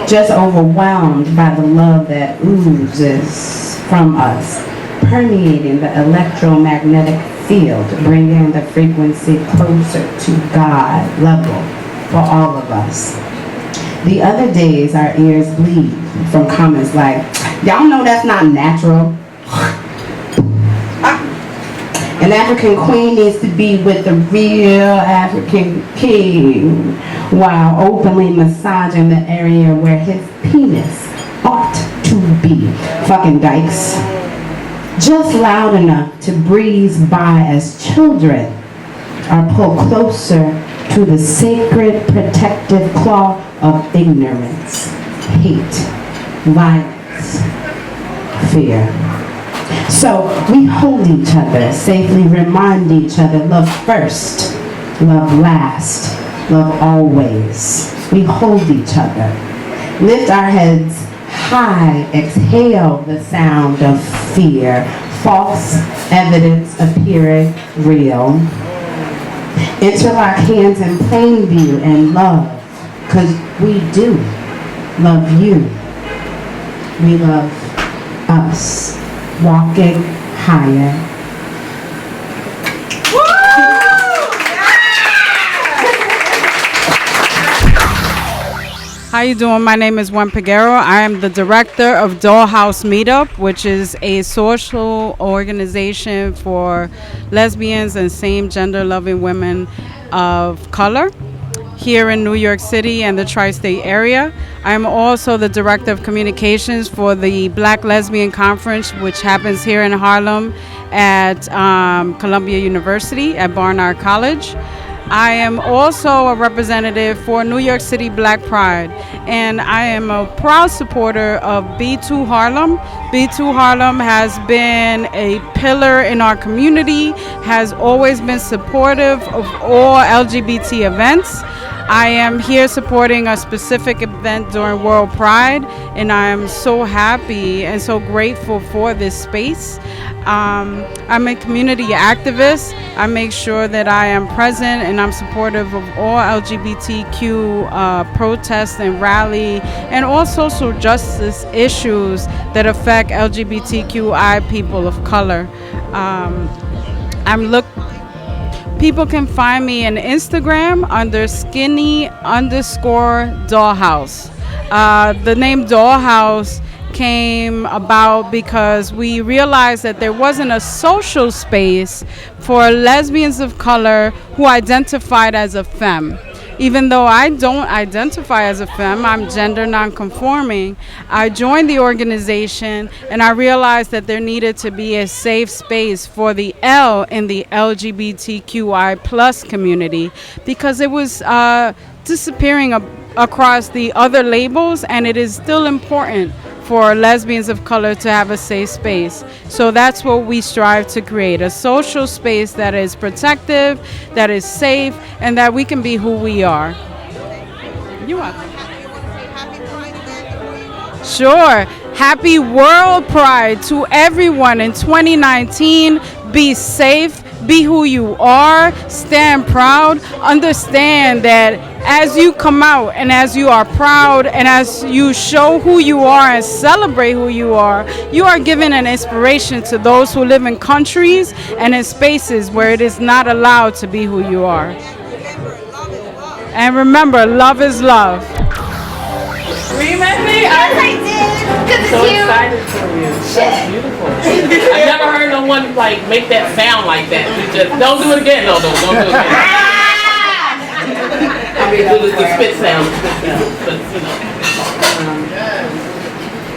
[SPEAKER 2] just overwhelmed by the love that oozes from us, permeating the electromagnetic field, bringing the frequency closer to God level for all of us. The other days our ears bleed from comments like, y'all know that's not natural. An African queen needs to be with a real African king while openly massaging the area where his penis ought to be. Fucking dykes. Just loud enough to breeze by as children are pulled closer to the sacred protective claw of ignorance, hate, violence, fear. So we hold each other, safely remind each other, love first, love last, love always. We hold each other. Lift our heads high, exhale the sound of fear. False evidence appearing real. Interlock hands in plain view and love, because we do love you. We love us. Walking higher.
[SPEAKER 19] How you doing? My name is Juan Peguero. I am the director of Dollhouse Meetup, which is a social organization for lesbians and same-gender loving women of color here in New York City and the tri-state area. I am also the director of communications for the Black Lesbian Conference, which happens here in Harlem at Columbia University at Barnard College. I am also a representative for New York City Black Pride, and I am a proud supporter of B2 Harlem. B2 Harlem has been a pillar in our community, has always been supportive of all LGBT events. I am here supporting a specific event during World Pride, and I am so happy and so grateful for this space. I'm a community activist. I make sure that I am present and I'm supportive of all LGBTQ protests and rally and all social justice issues that affect LGBTQI people of color. People can find me on Instagram under skinny_dollhouse. The name Dollhouse came about because we realized that there wasn't a social space for lesbians of color who identified as a femme. Even though I don't identify as a femme, I'm gender nonconforming, I joined the organization and I realized that there needed to be a safe space for the L in the LGBTQI plus community because it was disappearing across the other labels, and it is still important for lesbians of color to have a safe space. So that's what we strive to create, a social space that is protective, that is safe, and that we can be who we are. You're welcome. Sure. Happy World Pride to everyone in 2019. Be safe, be who you are, stand proud, understand that as you come out and as you are proud and as you show who you are and celebrate who you are giving an inspiration to those who live in countries and in spaces where it is not allowed to be who you are. And remember, love is love.
[SPEAKER 1] Remember me?
[SPEAKER 2] Yes, I did. Because
[SPEAKER 1] I'm so excited for you. That's beautiful. I've never heard no one like make that sound like that. You just don't do it again. No, don't do it again. I mean, do the spit sound. But you know.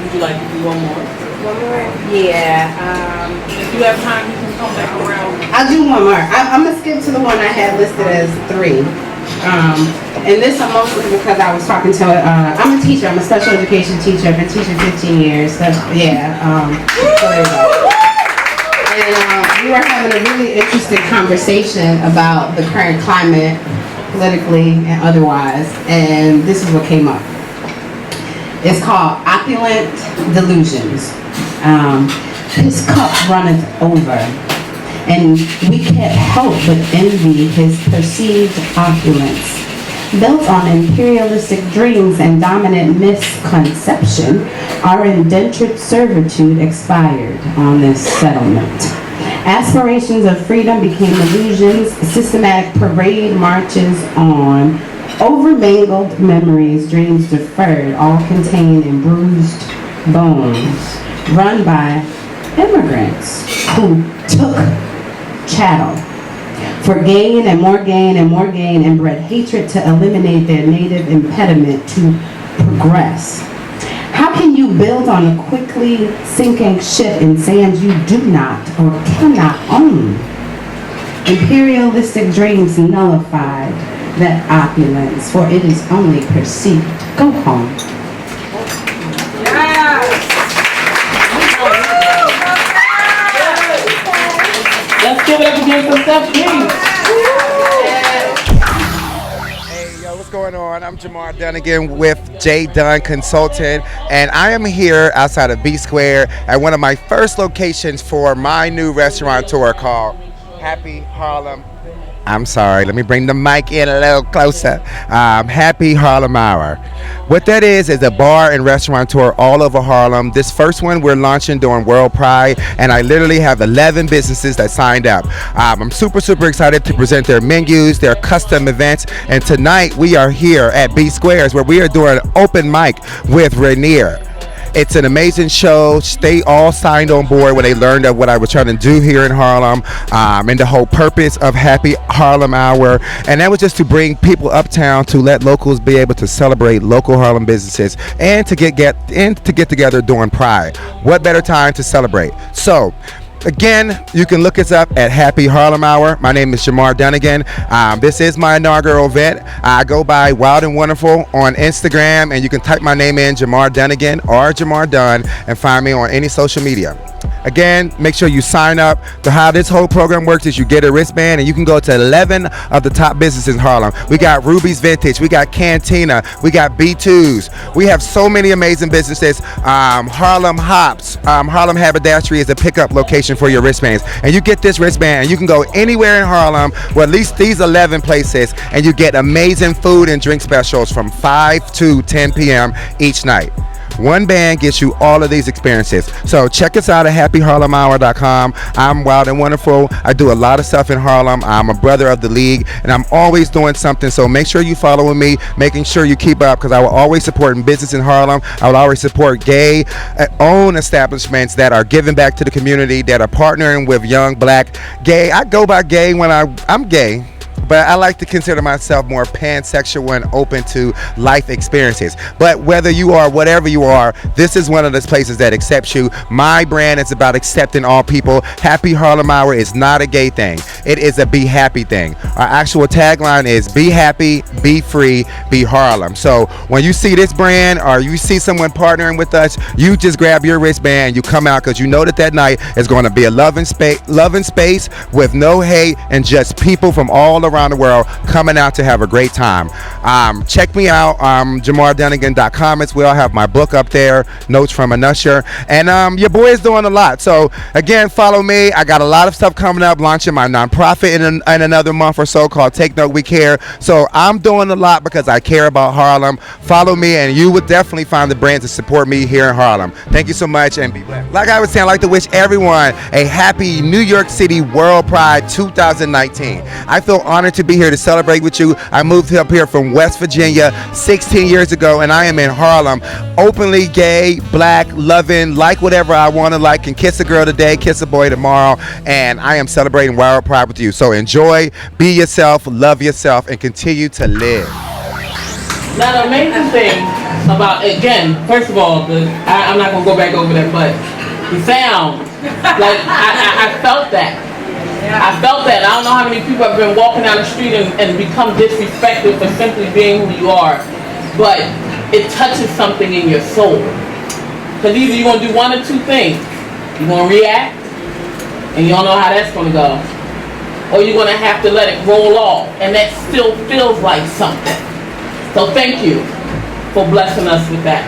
[SPEAKER 1] Would you like to do one more?
[SPEAKER 2] One more? Yeah.
[SPEAKER 1] If you have time, you can come back around.
[SPEAKER 2] I'll do one more. I'm going to skip to the one I had listed as 3. And this is mostly because I was talking to, I'm a teacher, I'm a special education teacher, I've been teaching 15 years, so yeah, so there you go. And we were having a really interesting conversation about the current climate, politically and otherwise, and this is what came up. It's called Opulent Delusions. His cup runneth over, and we can't help but envy his perceived opulence. Built on imperialistic dreams and dominant misconception, our indentured servitude expired on this settlement. Aspirations of freedom became illusions, systematic parade marches on, overmangled memories, dreams deferred, all contained in bruised bones, run by immigrants who took chattel for gain and more gain and more gain and bred hatred to eliminate their native impediment to progress. How can you build on a quickly sinking ship in sands you do not or cannot own? Imperialistic dreams nullified that opulence, for it is only perceived. Go home.
[SPEAKER 1] Give it up again for Stephanie.
[SPEAKER 6] Hey, yo, what's going on? I'm Jamar Dunnigan with J. Dunn Consultant, and I am here outside of B Square at one of my first locations for my new restaurant tour called Happy Harlem. I'm sorry, let me bring the mic in a little closer. Happy Harlem Hour. What that is a bar and restaurant tour all over Harlem. This first one we're launching during World Pride, and I literally have 11 businesses that signed up. I'm super excited to present their menus, their custom events, and tonight we are here at B Squares where we are doing an open mic with Rainier. It's an amazing show. They all signed on board when they learned of what I was trying to do here in Harlem, and the whole purpose of Happy Harlem Hour. And that was just to bring people uptown to let locals be able to celebrate local Harlem businesses and to get together during Pride. What better time to celebrate? So, again, you can look us up at Happy Harlem Hour. My name is Jamar Dunnigan. This is my inaugural event. I go by Wild and Wonderful on Instagram, and you can type my name in, Jamar Dunnigan or Jamar Dunn, and find me on any social media. Again, make sure you sign up. How this whole program works is you get a wristband and you can go to 11 of the top businesses in Harlem. We got Ruby's Vintage, we got Cantina, we got B2s. We have so many amazing businesses. Harlem Hops, Harlem Haberdashery is a pickup location for your wristbands. And you get this wristband and you can go anywhere in Harlem, well, at least these 11 places, and you get amazing food and drink specials from 5 to 10 p.m. each night. One band gets you all of these experiences. So check us out at happyharlemhour.com. I'm Wild and Wonderful. I do a lot of stuff in Harlem. I'm a brother of the league, and I'm always doing something. So make sure you follow me, making sure you keep up, because I will always support business in Harlem. I will always support gay-owned establishments that are giving back to the community, that are partnering with young black gay. I go by gay when I'm gay, but I like to consider myself more pansexual and open to life experiences. But whether you are whatever you are, this is one of those places that accepts you. My brand is about accepting all people. Happy Harlem Hour is not a gay thing. It is a be happy thing. Our actual tagline is be happy, be free, be Harlem. So when you see this brand or you see someone partnering with us, you just grab your wristband and you come out, because you know that night is going to be a loving space with no hate and just people from all around the world coming out to have a great time. Check me out, jamardunnigan.com. We all have my book up there, Notes from an Usher, and your boy is doing a lot. So again, follow me. I got a lot of stuff coming up, launching my nonprofit in another month or so called Take Note We Care. So I'm doing a lot because I care about Harlem. Follow me and you would definitely find the brands that support me here in Harlem. Thank you so much, and be blessed. Like I was saying, I'd like to wish everyone a happy New York City World Pride 2019. I feel honored to be here to celebrate with you. I moved up here from West Virginia 16 years ago, and I am in Harlem, openly gay, black, loving, like whatever I want to like, can kiss a girl today, kiss a boy tomorrow, and I am celebrating World Pride with you. So enjoy, be yourself, love yourself, and continue to live.
[SPEAKER 1] Now the amazing thing about, again, first of all, I'm not going to go back over that, but the sound, like I felt that. I felt that. I don't know how many people have been walking down the street and become disrespected for simply being who you are, but it touches something in your soul. Because either you're going to do one or two things. You're going to react, and you don't know how that's going to go, or you're going to have to let it roll off, and that still feels like something. So thank you for blessing us with that.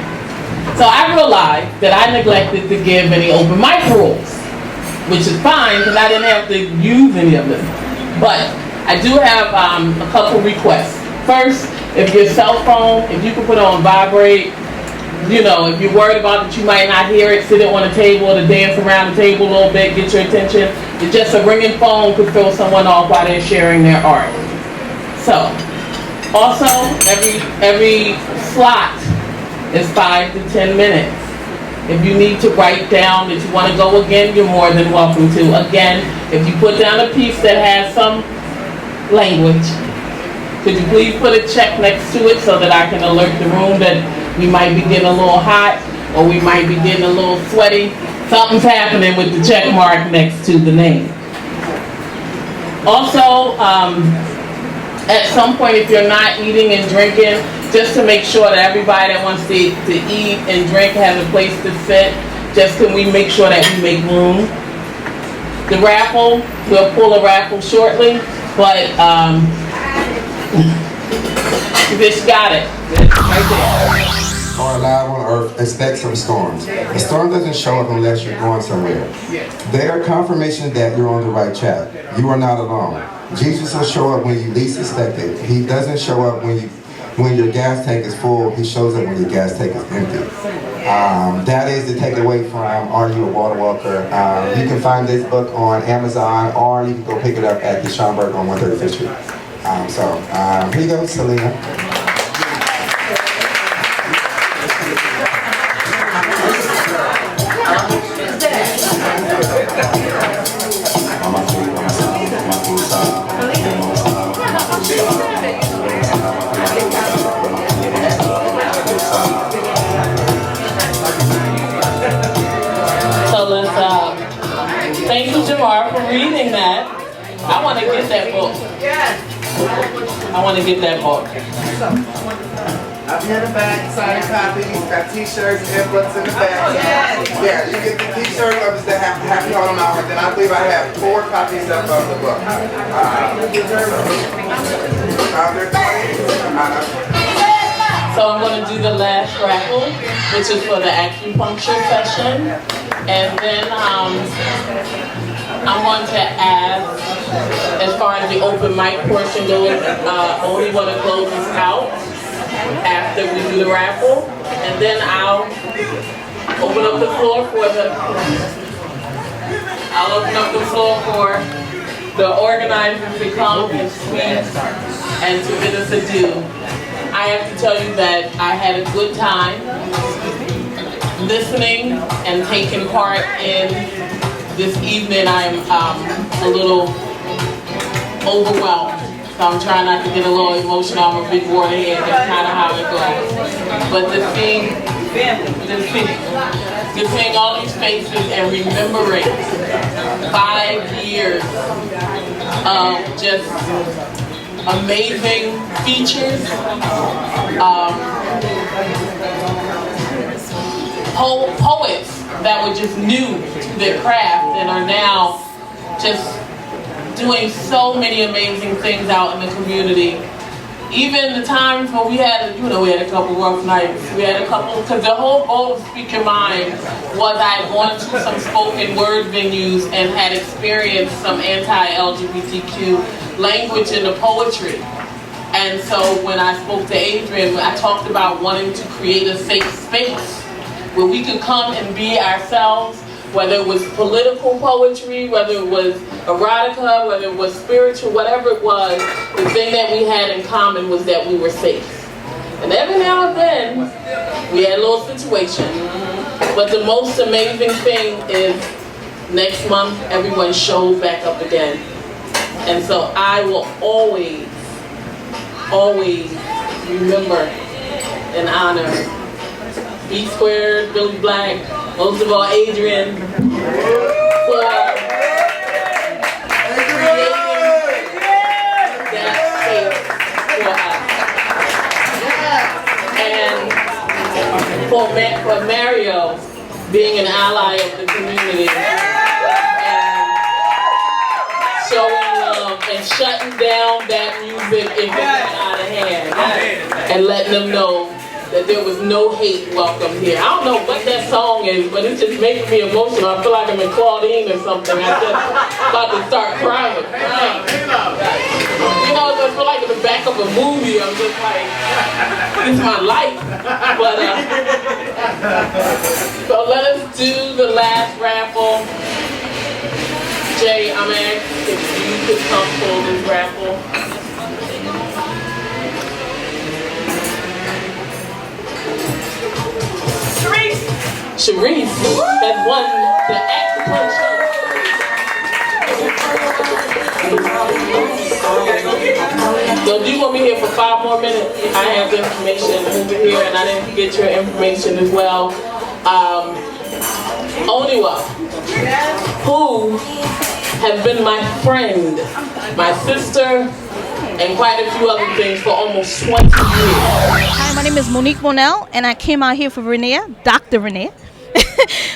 [SPEAKER 1] So I realized that I neglected to give any open mic rules, which is fine because I didn't have to use any of them. But I do have a couple requests. First, if your cell phone, if you can put it on vibrate, you know, if you're worried about that you might not hear it, sit it on the table or to dance around the table a little bit, get your attention. It's just a ringing phone could throw someone off while they're sharing their art. So, also, every slot is 5 to 10 minutes. If you need to write down that you want to go again, you're more than welcome to. Again, if you put down a piece that has some language, could you please put a check next to it so that I can alert the room that we might be getting a little hot or we might be getting a little sweaty. Something's happening with the check mark next to the name. Also, at some point, if you're not eating and drinking, just to make sure that everybody that wants to eat and drink has a place to sit, just can we make sure that we make room? the raffle. We'll pull a raffle shortly, but just got it right there.
[SPEAKER 6] Are alive on earth, expect some storms. A storm doesn't show up unless you're going somewhere. They are confirmation that you're on the right track. You are not alone. Jesus will show up when you least expect it. He doesn't show up when your gas tank is full. He shows up when your gas tank is empty. That is the takeaway from Are You a Water Walker? You can find this book on Amazon, or you can go pick it up at the Schomburg on 135th Street. Here you go, Selena.
[SPEAKER 1] Thank you, Jamar, for reading that. I want to get that book. I want to get that book.
[SPEAKER 6] I've got a bag, signed copies, got t-shirts and envelopes in the back. Yeah, you get the t-shirt of the Happy Harlem Hour, then I believe I have 4 copies of the book.
[SPEAKER 1] So I'm going to do the last raffle, which is for the acupuncture session. And then I'm going to ask, as far as the open mic portion goes, only want to close this out after we do the raffle. And then I'll open up the floor for the organizers to come and speak and to bid us adieu. I have to tell you that I had a good time listening and taking part in this evening. I'm a little overwhelmed, so I'm trying not to get a little emotional. I'm a big waterhead, that's kind of how it goes. But to seeing all these faces and remembering 5 years of just amazing features, poets that were just new to their craft and are now just doing so many amazing things out in the community. Even the times when we had a couple rough nights. We had a couple, because the whole goal of Speak Your Myne was I had gone to some spoken word venues and had experienced some anti-LGBTQ language in the poetry. And so when I spoke to Adrian, I talked about wanting to create a safe space where we could come and be ourselves, whether it was political poetry, whether it was erotica, whether it was spiritual, whatever it was, the thing that we had in common was that we were safe. And every now and then, we had a little situation. But the most amazing thing is next month, everyone shows back up again. And so I will always, always remember and honor B Squared, Billy Black, most of all Adrian, for creating that space for us. And for Mario being an ally of the community and showing love and shutting down that music if it got out of hand and letting them know that there was no hate welcome here. I don't know what that song is, but it's just making me emotional. I feel like I'm in Claudine or something. I'm just about to start crying. You know, I feel like in the back of a movie. I'm just like, it's my life. But so let us do the last raffle. Jay, I'm asking if you could come pull this raffle. Sharice has won the acupuncture. So do you want me here for 5 more minutes? I have the information over here, and I didn't get your information as well. Oniwa, who has been my friend, my sister, and quite a few other things for almost 20 years.
[SPEAKER 20] Hi, my name is Monique Monell, and I came out here for Renea, Dr. Renea.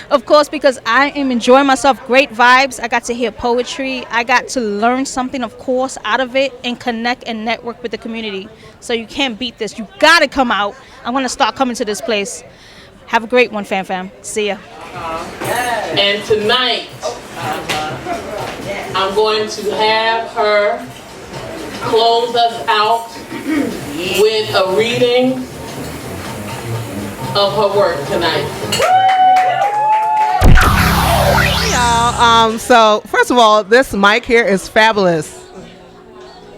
[SPEAKER 20] Of course, because I am enjoying myself. Great vibes. I got to hear poetry. I got to learn something, of course, out of it and connect and network with the community. So you can't beat this. You got to come out. I'm going to start coming to this place. Have a great one, fam. See ya.
[SPEAKER 1] And tonight, I'm going to have her close us out with a reading of her work tonight.
[SPEAKER 21] Y'all, so first of all, this mic here is fabulous.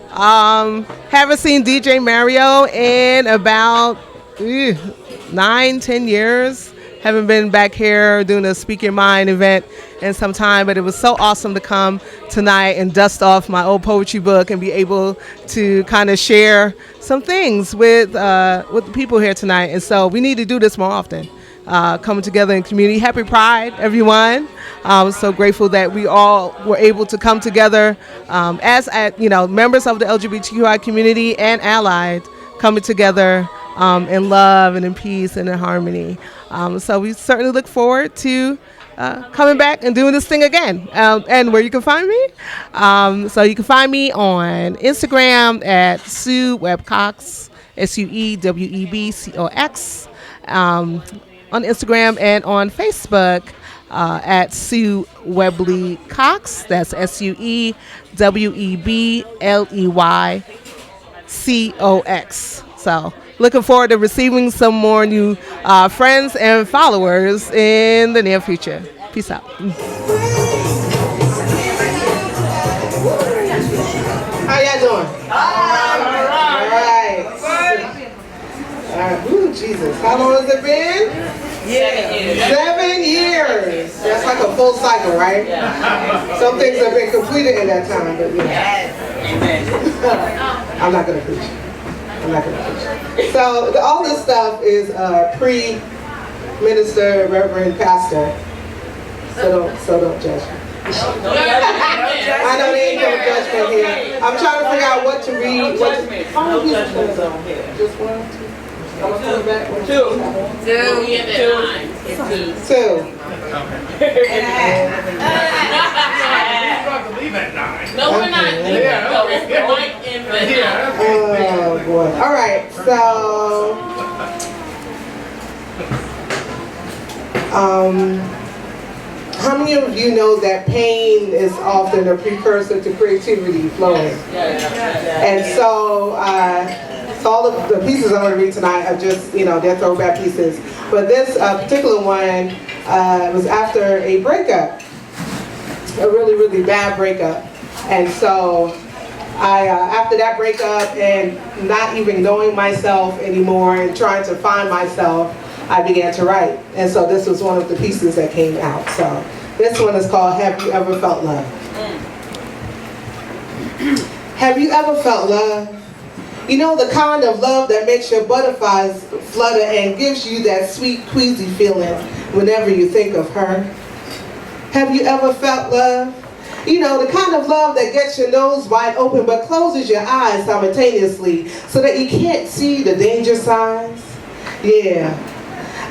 [SPEAKER 21] Haven't seen DJ Mario in about 9-10 years. Haven't been back here doing a Speak Your Myne event in some time, but it was so awesome to come tonight and dust off my old poetry book and be able to kind of share some things with the people here tonight. And so we need to do this more often, coming together in community. Happy Pride, everyone. I'm so grateful that we all were able to come together as members of the LGBTQI community and allied, coming together in love and in peace and in harmony. So we certainly look forward to coming back and doing this thing again. And where you can find me? So you can find me on Instagram at Sue Webb-Cox, SUEWEBCOX, on Instagram, and on Facebook at Sue Webley Cox. That's SUEWEBLEYCOX. So looking forward to receiving some more new friends and followers in the near future. Peace out. How y'all doing? All right. Ooh, Jesus. How long has it been? 7 years. That's like a full cycle, right? Some things have been completed in that time, but I'm not going to preach. So all this stuff is pre-minister, reverend, pastor. So don't judge me. I know there ain't no judgment here. I'm trying to figure out what to read. Just one, two. I'm coming back. Two.
[SPEAKER 1] No, we're not.
[SPEAKER 21] Oh boy. All right. So, how many of you know that pain is often a precursor to creativity flowing? And so, all of the pieces I'm going to read tonight are just, they're throwback pieces. But this particular one was after a breakup, a really, really bad breakup. And so after that breakup and not even knowing myself anymore and trying to find myself, I began to write. And so this was one of the pieces that came out. So this one is called Have You Ever Felt Love? Have you ever felt love? You know, the kind of love that makes your butterflies flutter and gives you that sweet, queasy feeling whenever you think of her. Have you ever felt love? You know, the kind of love that gets your nose wide open but closes your eyes simultaneously so that you can't see the danger signs. Yeah,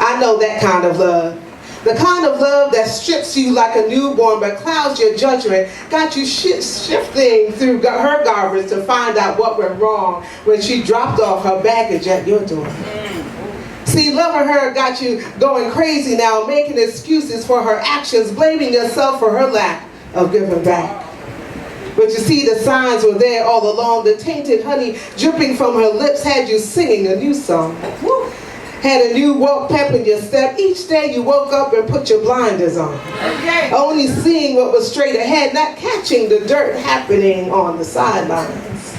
[SPEAKER 21] I know that kind of love. The kind of love that strips you like a newborn but clouds your judgment, got you shifting through her garbage to find out what went wrong when she dropped off her baggage at your door. See, loving her got you going crazy now, making excuses for her actions, blaming yourself for her lack of giving back. But you see, the signs were there all along. The tainted honey dripping from her lips had you singing a new song. Had a new walk pep in your step. Each day you woke up and put your blinders on. Only seeing what was straight ahead, not catching the dirt happening on the sidelines.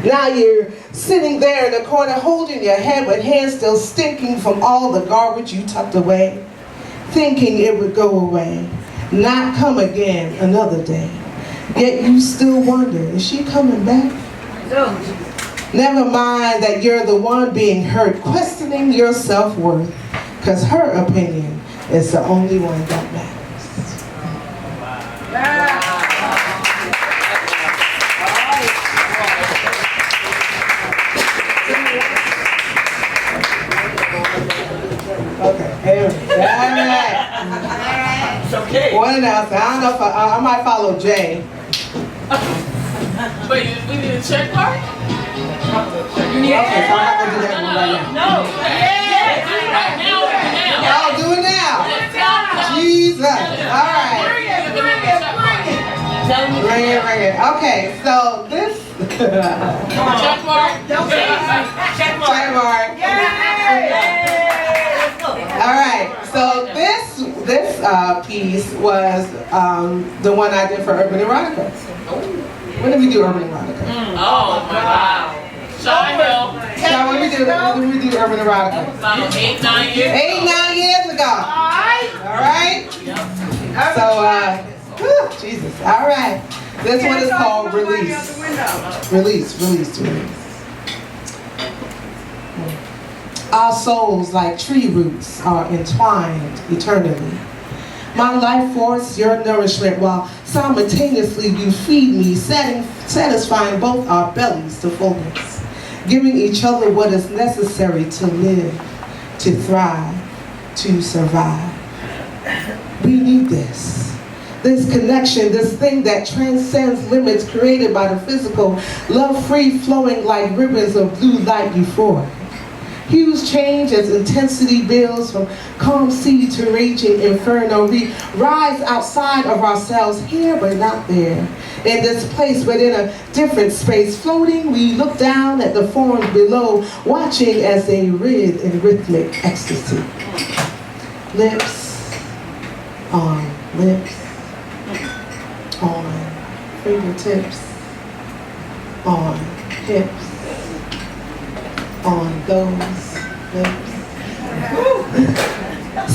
[SPEAKER 21] Now you're sitting there in the corner holding your head with hands still stinking from all the garbage you tucked away, thinking it would go away, not come again another day. Yet you still wonder, is she coming back? Never mind that you're the one being hurt, questioning your self-worth, because her opinion is the only one that matters. Okay, all right. one announcer. I don't know if I might follow Jay.
[SPEAKER 1] Wait, we need a check mark?
[SPEAKER 21] Okay, so I'm not gonna do that one right now.
[SPEAKER 1] No. Yeah. Right now.
[SPEAKER 21] I'll do it now. Jesus. All right. Bring it. Okay, so this.
[SPEAKER 1] Check mark.
[SPEAKER 21] Check mark. All right. So this piece was the one I did for Urban Erotica. When did we do Urban Erotica?
[SPEAKER 1] Oh, wow.
[SPEAKER 21] So when we do Urban Erotica?
[SPEAKER 1] About 8, 9 years.
[SPEAKER 21] 8, 9 years ago. All right. So Jesus. All right. This one is called Release. Release. Our souls, like tree roots, are entwined eternally. My life force, your nourishment, while simultaneously you feed me, satisfying both our bellies to fullness, giving each other what is necessary to live, to thrive, to survive. We need this connection, this thing that transcends limits created by the physical, love free flowing like ribbons of blue light euphoric. Huge change as intensity builds from calm sea to raging inferno. We rise outside of ourselves, here but not there. In this place, but in a different space. Floating, we look down at the forms below, watching as they writhe in rhythmic ecstasy. Lips on lips, on fingertips, on hips, on those lips.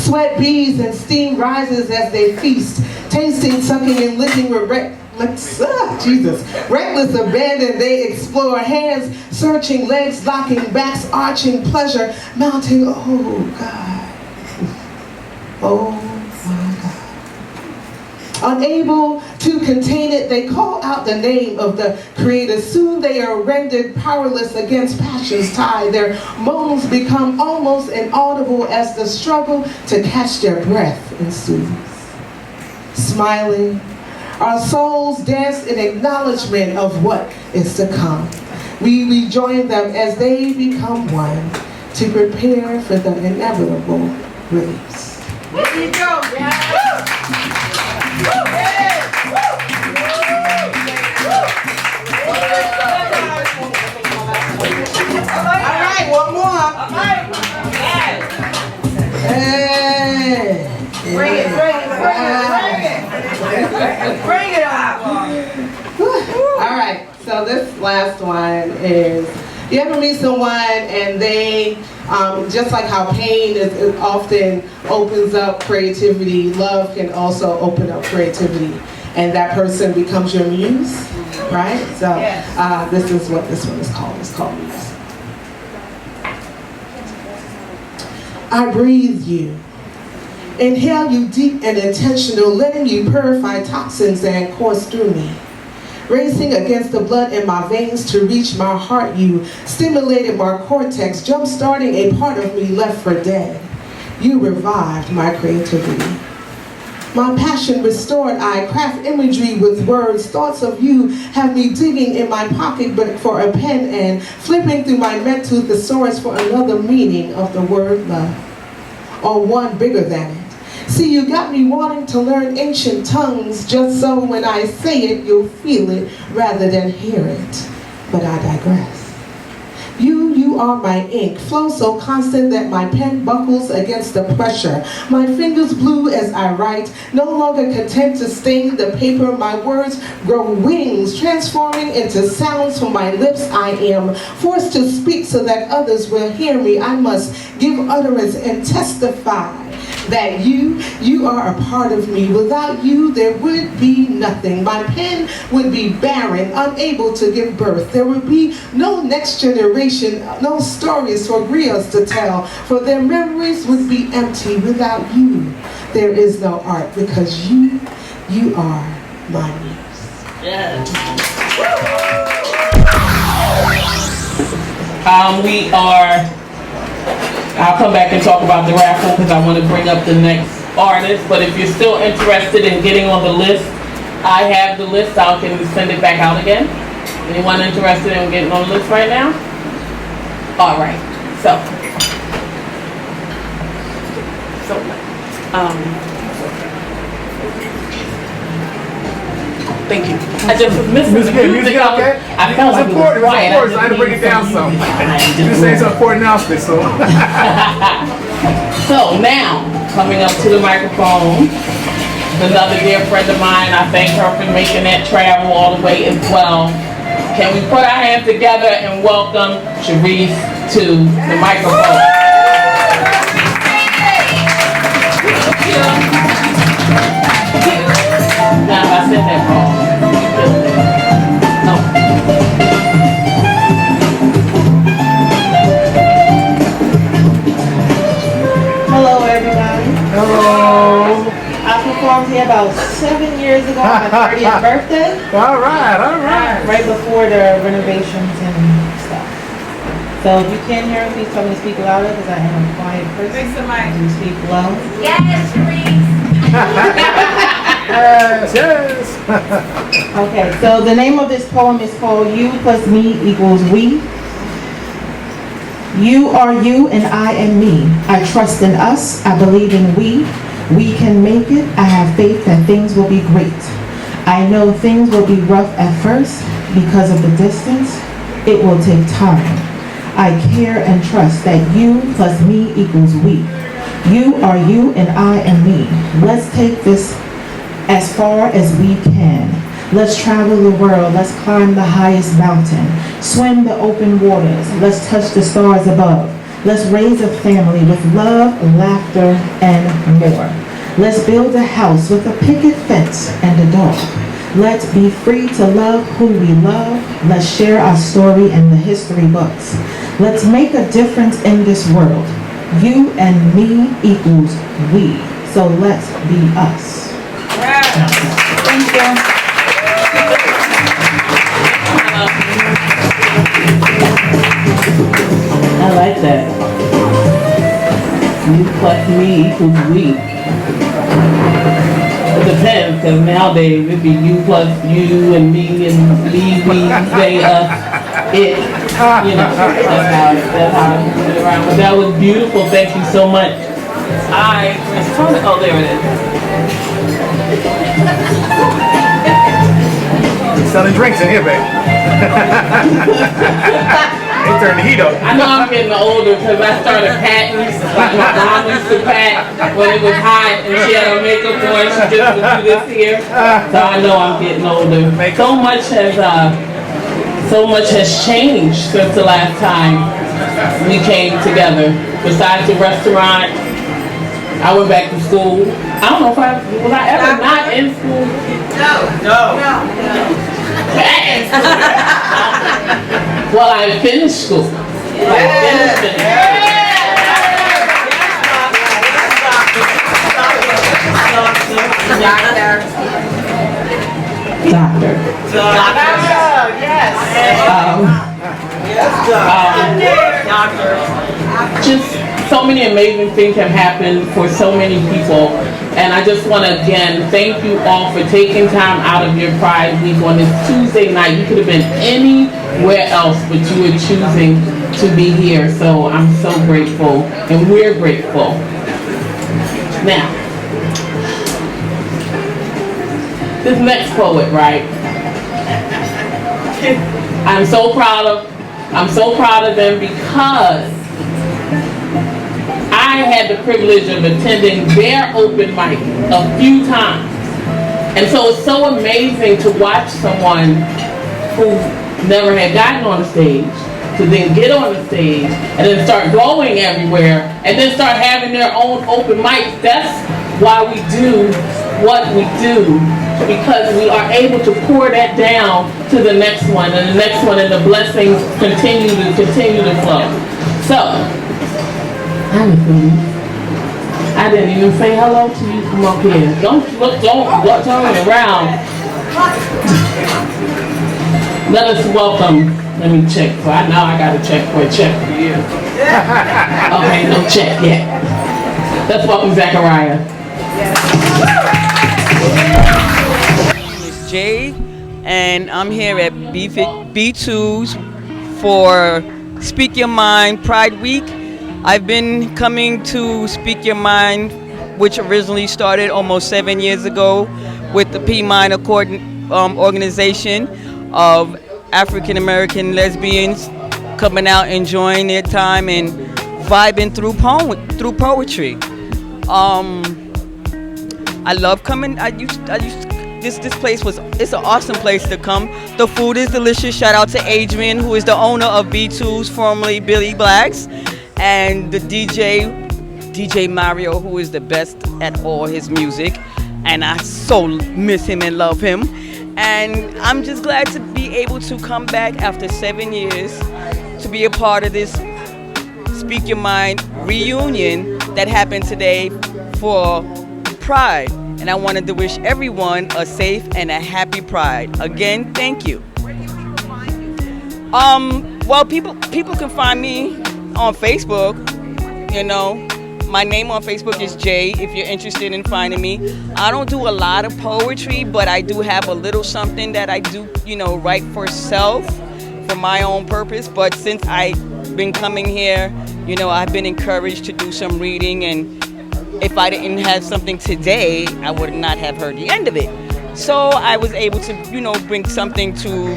[SPEAKER 21] Sweat beads and steam rises as they feast, tasting, sucking, and licking with reckless abandon. They explore, hands searching, legs locking, backs arching, pleasure mounting. Oh God. Oh my God. Unable to contain it, they call out the name of the Creator. Soon they are rendered powerless against passion's tide. Their moans become almost inaudible as the struggle to catch their breath ensues. Smiling, our souls dance in acknowledgement of what is to come. We rejoin them as they become one to prepare for the inevitable release.
[SPEAKER 14] There you go.
[SPEAKER 21] All right, one more. Hey.
[SPEAKER 14] Bring it
[SPEAKER 21] All right, so this last one is, you ever meet someone and they, just like how pain is often opens up creativity, love can also open up creativity, and that person becomes your muse, right? So this is what this one is called. It's called Muse. I breathe you. Inhale you deep and intentional, letting you purify toxins and course through me. Racing against the blood in my veins to reach my heart, you stimulated my cortex, jump-starting a part of me left for dead. You revived my creativity. My passion restored, I craft imagery with words. Thoughts of you have me digging in my pocketbook for a pen and flipping through my mental thesaurus for another meaning of the word love, or one bigger than it. See, you got me wanting to learn ancient tongues just so when I say it, you'll feel it rather than hear it. But I digress. You are my ink, flow so constant that my pen buckles against the pressure. My fingers blue as I write, no longer content to stain the paper. My words grow wings, transforming into sounds from my lips. I am forced to speak so that others will hear me. I must give utterance and testify that you are a part of me. Without you, there would be nothing. My pen would be barren, unable to give birth. There would be no next generation, no stories for griots to tell, for their memories would be empty. Without you, there is no art, because you are my muse.
[SPEAKER 1] Yes. I'll come back and talk about the raffle because I want to bring up the next artists, but if you're still interested in getting on the list, I have the list. I can send it back out again. Anyone interested in getting on the list right now? All right. Thank you. I just was missing
[SPEAKER 15] Music,
[SPEAKER 1] the
[SPEAKER 15] music, okay?
[SPEAKER 1] I felt like it was
[SPEAKER 15] important.
[SPEAKER 1] quiet.
[SPEAKER 15] Of course, I had to bring it down some. You saying some important announcements, so.
[SPEAKER 1] So now, coming up to the microphone, another dear friend of mine. I thank her for making that travel all the way as well. Can we put our hands together and welcome Sharice to the microphone? Now, if I said that wrong,
[SPEAKER 21] Hello, everybody.
[SPEAKER 15] Hello.
[SPEAKER 21] I performed here about 7 years ago on my 30th birthday.
[SPEAKER 15] All right.
[SPEAKER 21] Right before the renovations and stuff. So if you can't hear me, please tell me to speak louder because I am a quiet person. Fix the mic. Do speak low.
[SPEAKER 14] Yes, Sharice.
[SPEAKER 15] Yes.
[SPEAKER 21] Okay, so the name of this poem is called You Plus Me Equals We. You are you and I am me. I trust in us. I believe in we. We can make it. I have faith that things will be great. I know things will be rough at first because of the distance. It will take time. I care and trust that you plus me equals we. You are you and I am me. Let's take this as far as we can. Let's travel the world. Let's climb the highest mountain. Swim the open waters. Let's touch the stars above. Let's raise a family with love, laughter, and more. Let's build a house with a picket fence and a dog. Let's be free to love who we love. Let's share our story in the history books. Let's make a difference in this world. You and me equals we. So let's be us. Thank you.
[SPEAKER 1] I like that. You plus me equals we. It depends, because nowadays it'd be you plus you and me and me, we, they, us, it. You know, that's how I move it around. But that was beautiful. Thank you so much. I was trying to, oh, there it is.
[SPEAKER 15] Selling drinks in here, baby. They turn the heat up.
[SPEAKER 1] I know I'm getting older because I started patting like my mom used to pat when it was hot and she had her makeup on. She just would do this here. So I know I'm getting older. So much has changed since the last time we came together. Besides the restaurant, I went back to school. I don't know if was I ever not in school? No. Well, I finished school. I finished it. Doctor. Just so many amazing things have happened for so many people, and I just want to again thank you all for taking time out of your Pride Week on this Tuesday night. You could have been anywhere else, but you were choosing to be here, so I'm so grateful, and we're grateful. Now, this next poet, right? I'm so proud of them because I had the privilege of attending their open mic a few times. And so it's so amazing to watch someone who never had gotten on the stage to then get on the stage and then start going everywhere and then start having their own open mics. That's why we do what we do, because we are able to pour that down to the next one and the next one, and the blessings continue to flow. So, I didn't even say hello to you from up here. Don't turn around. Let us welcome, let me check, so I know I gotta check for a check for you. Okay, no check yet. Let's welcome Zachariah.
[SPEAKER 3] It's Jay, and I'm here at B2's for Speak Your Mind Pride Week. I've been coming to Speak Your Mind, which originally started almost 7 years ago with the PYMNER organization of African American lesbians coming out, enjoying their time and vibing through poetry. I love coming. This place it's an awesome place to come. The food is delicious. Shout out to Adrian, who is the owner of B2's, formerly Billy Black's, and the DJ Mario, who is the best at all his music, and I so miss him and love him. And I'm just glad to be able to come back after 7 years to be a part of this Speak Your Mind reunion that happened today for Pride. And I wanted to wish everyone a safe and a happy Pride. Again, thank you. Well, people can find me on Facebook. You know, my name on Facebook is Jay, if you're interested in finding me. I don't do a lot of poetry, but I do have a little something that I do, write for self, for my own purpose. But since I've been coming here, I've been encouraged to do some reading, and if I didn't have something today, I would not have heard the end of it. So I was able to, bring something to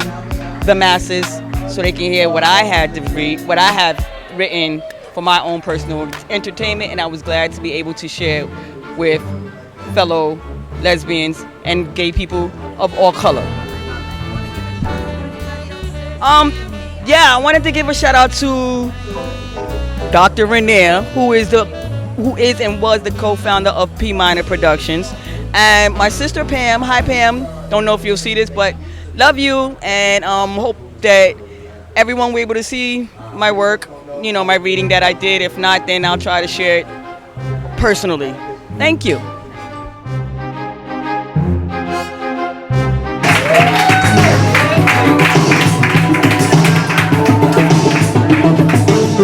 [SPEAKER 3] the masses so they can hear what I had to read, what I have written for my own personal entertainment, and I was glad to be able to share with fellow lesbians and gay people of all color. I wanted to give a shout out to Dr. Rainier, who is and was the co-founder of PYMNER Productions, and my sister Pam. Hi Pam, don't know if you'll see this, but love you, and hope that everyone will be able to see my work, my reading that I did. If not, then I'll try to share it personally. Thank you.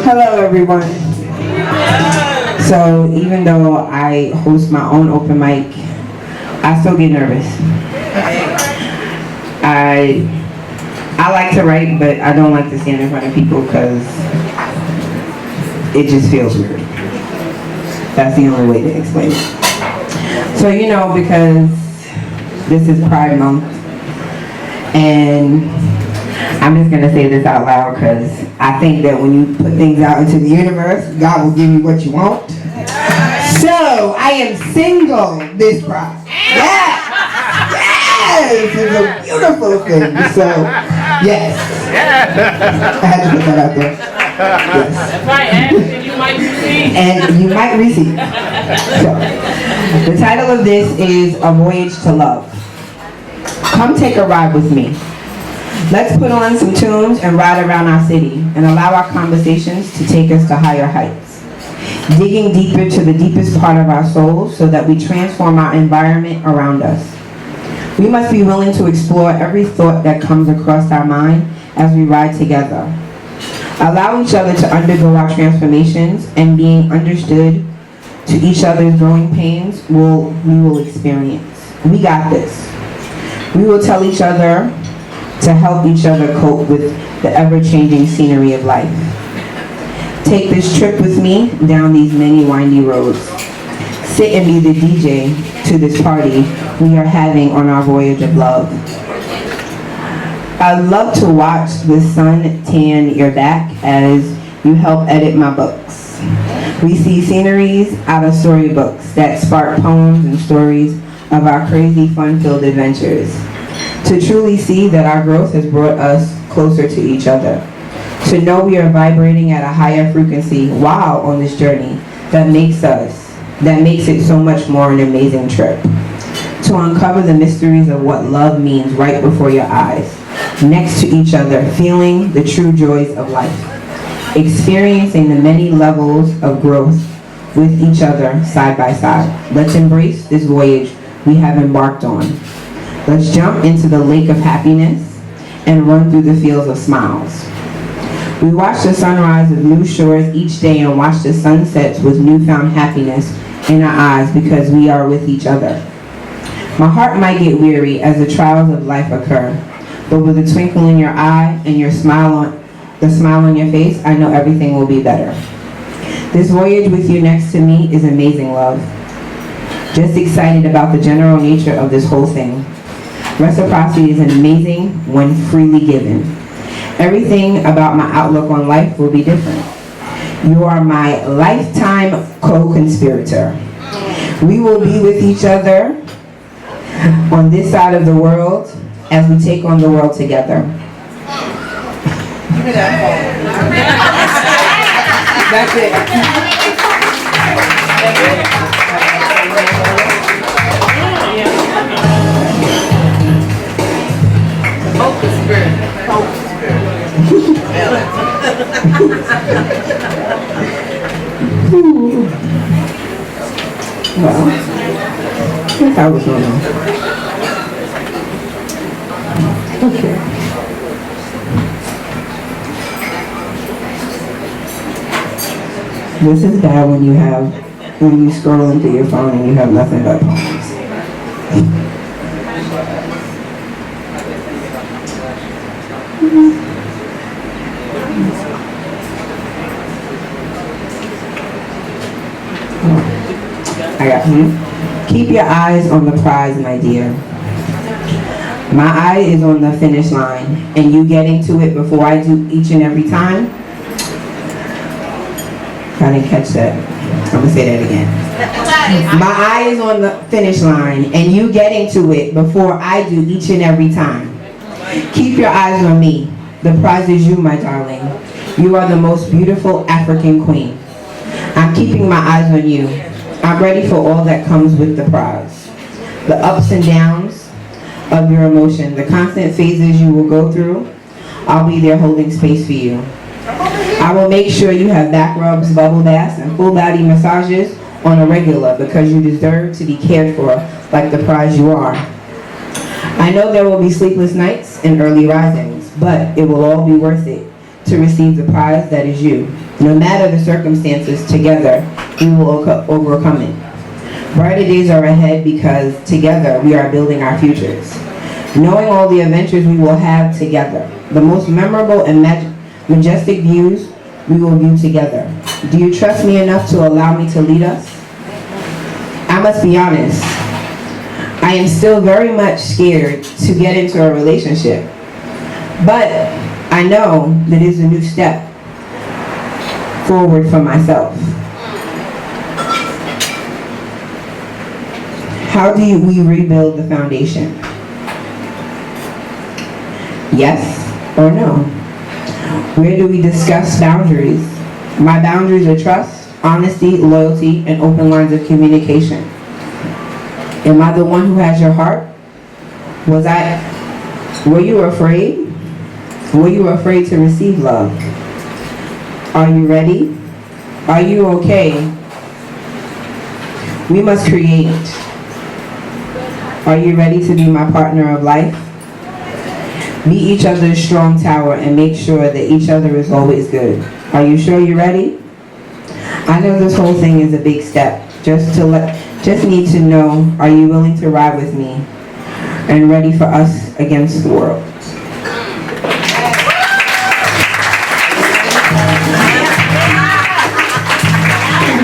[SPEAKER 8] Hello everyone. So even though I host my own open mic, I still get nervous. I like to write, but I don't like to stand in front of people because it just feels weird. That's the only way to explain it. So because this is Pride Month, and I'm just going to say this out loud because I think that when you put things out into the universe, God will give you what you want. So, I am single this Pride. Yes! Yes! It's a beautiful thing. So, yes. I had to put that out there. Yes.
[SPEAKER 1] That's right, and you might receive.
[SPEAKER 8] And you might receive. So, the title of this is A Voyage to Love. Come take a ride with me. Let's put on some tunes and ride around our city and allow our conversations to take us to higher heights. Digging deeper to the deepest part of our souls so that we transform our environment around us. We must be willing to explore every thought that comes across our mind as we ride together. Allow each other to undergo our transformations, and being understood to each other's growing pains we will experience. We got this. We will tell each other to help each other cope with the ever-changing scenery of life. Take this trip with me down these many windy roads. Sit and be the DJ to this party we are having on our voyage of love. I love to watch the sun tan your back as you help edit my books. We see sceneries out of storybooks that spark poems and stories of our crazy, fun-filled adventures. To truly see that our growth has brought us closer to each other. To know we are vibrating at a higher frequency while on this journey that makes it so much more an amazing trip. To uncover the mysteries of what love means right before your eyes. Next to each other, feeling the true joys of life. Experiencing the many levels of growth with each other side by side. Let's embrace this voyage we have embarked on. Let's jump into the lake of happiness and run through the fields of smiles. We watch the sunrise of new shores each day and watch the sunsets with newfound happiness in our eyes because we are with each other. My heart might get weary as the trials of life occur, but with a twinkle in your eye and the smile on your face, I know everything will be better. This voyage with you next to me is amazing, love. Just excited about the general nature of this whole thing. Reciprocity is amazing when freely given. Everything about my outlook on life will be different. You are my lifetime co-conspirator. We will be with each other on this side of the world as we take on the world together. That's it.
[SPEAKER 14] Focus spirit.
[SPEAKER 8] Well, I was on. Okay. This is bad when you're scrolling through your phone and you have nothing but poems. I got Keep your eyes on the prize, my dear. My eye is on the finish line, and you getting to it before I do each and every time. I didn't catch that. I'm gonna say that again. My eye is on the finish line, and you getting to it before I do each and every time. Keep your eyes on me. The prize is you, my darling. You are the most beautiful African queen. I'm keeping my eyes on you. I'm ready for all that comes with the prize. The ups and downs of your emotion, the constant phases you will go through, I'll be there holding space for you. I will make sure you have back rubs, bubble baths, and full body massages on a regular because you deserve to be cared for like the prize you are. I know there will be sleepless nights and early risings, but it will all be worth it to receive the prize that is you. No matter the circumstances, together we will overcome it. Brighter days are ahead because together we are building our futures. Knowing all the adventures we will have together, the most memorable and majestic views we will view together. Do you trust me enough to allow me to lead us? I must be honest, I am still very much scared to get into a relationship, but I know that it's a new step forward for myself. How do we rebuild the foundation? Yes or no? Where do we discuss boundaries? My boundaries are trust, honesty, loyalty, and open lines of communication. Am I the one who has your heart? Were you afraid? Were you afraid to receive love? Are you ready? Are you okay? We must create. Are you ready to be my partner of life? Be each other's strong tower and make sure that each other is always good. Are you sure you're ready? I know this whole thing is a big step. Just need to know, are you willing to ride with me and ready for us against the world?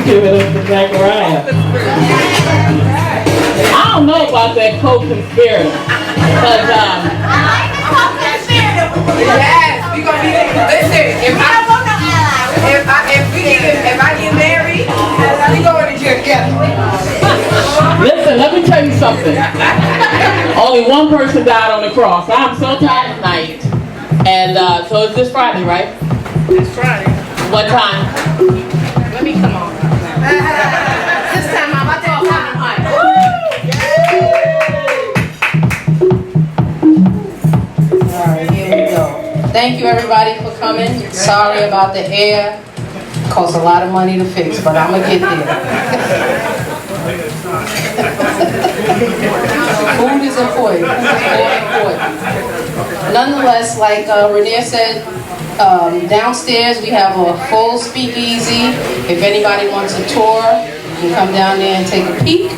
[SPEAKER 1] Give it up to Zachariah. I don't know about that co-conspirator. Because,
[SPEAKER 17] Yes, we gonna be there. Listen, if I get married, we going to jail together.
[SPEAKER 1] listen, let me tell you something. Only one person died on the cross. I'm so tired tonight. And so it's this Friday, right?
[SPEAKER 17] This Friday.
[SPEAKER 1] What time?
[SPEAKER 17] Let me come on. This time I'm about to talk Harlem High.
[SPEAKER 9] Alright, here we go. Thank you everybody for coming. Sorry about the air. Costs a lot of money to fix, but I'm gonna get there. Food is important. Nonetheless, like Renee said, downstairs we have a full speakeasy. If anybody wants a tour, You can come down there and take a peek.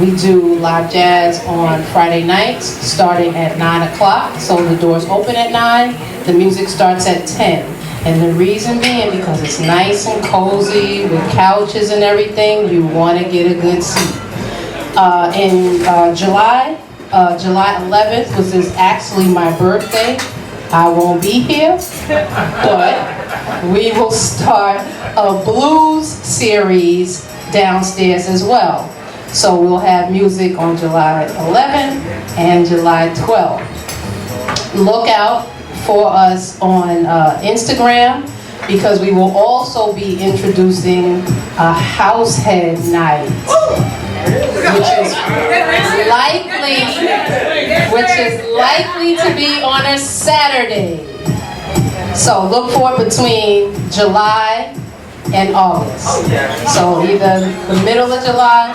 [SPEAKER 9] We do live jazz on Friday nights starting at 9 o'clock. So the doors open at 9. The music starts at 10. And the reason being because it's nice and cozy with couches and everything. You want to get a good seat. In July 11th, which is actually my birthday. I won't be here, but we will start a blues series downstairs as well. So we'll have music on July 11th and July 12th. Look out for us on Instagram because we will also be introducing a househead night, which is likely to be on a Saturday. So look for it between July and August. So either the middle of July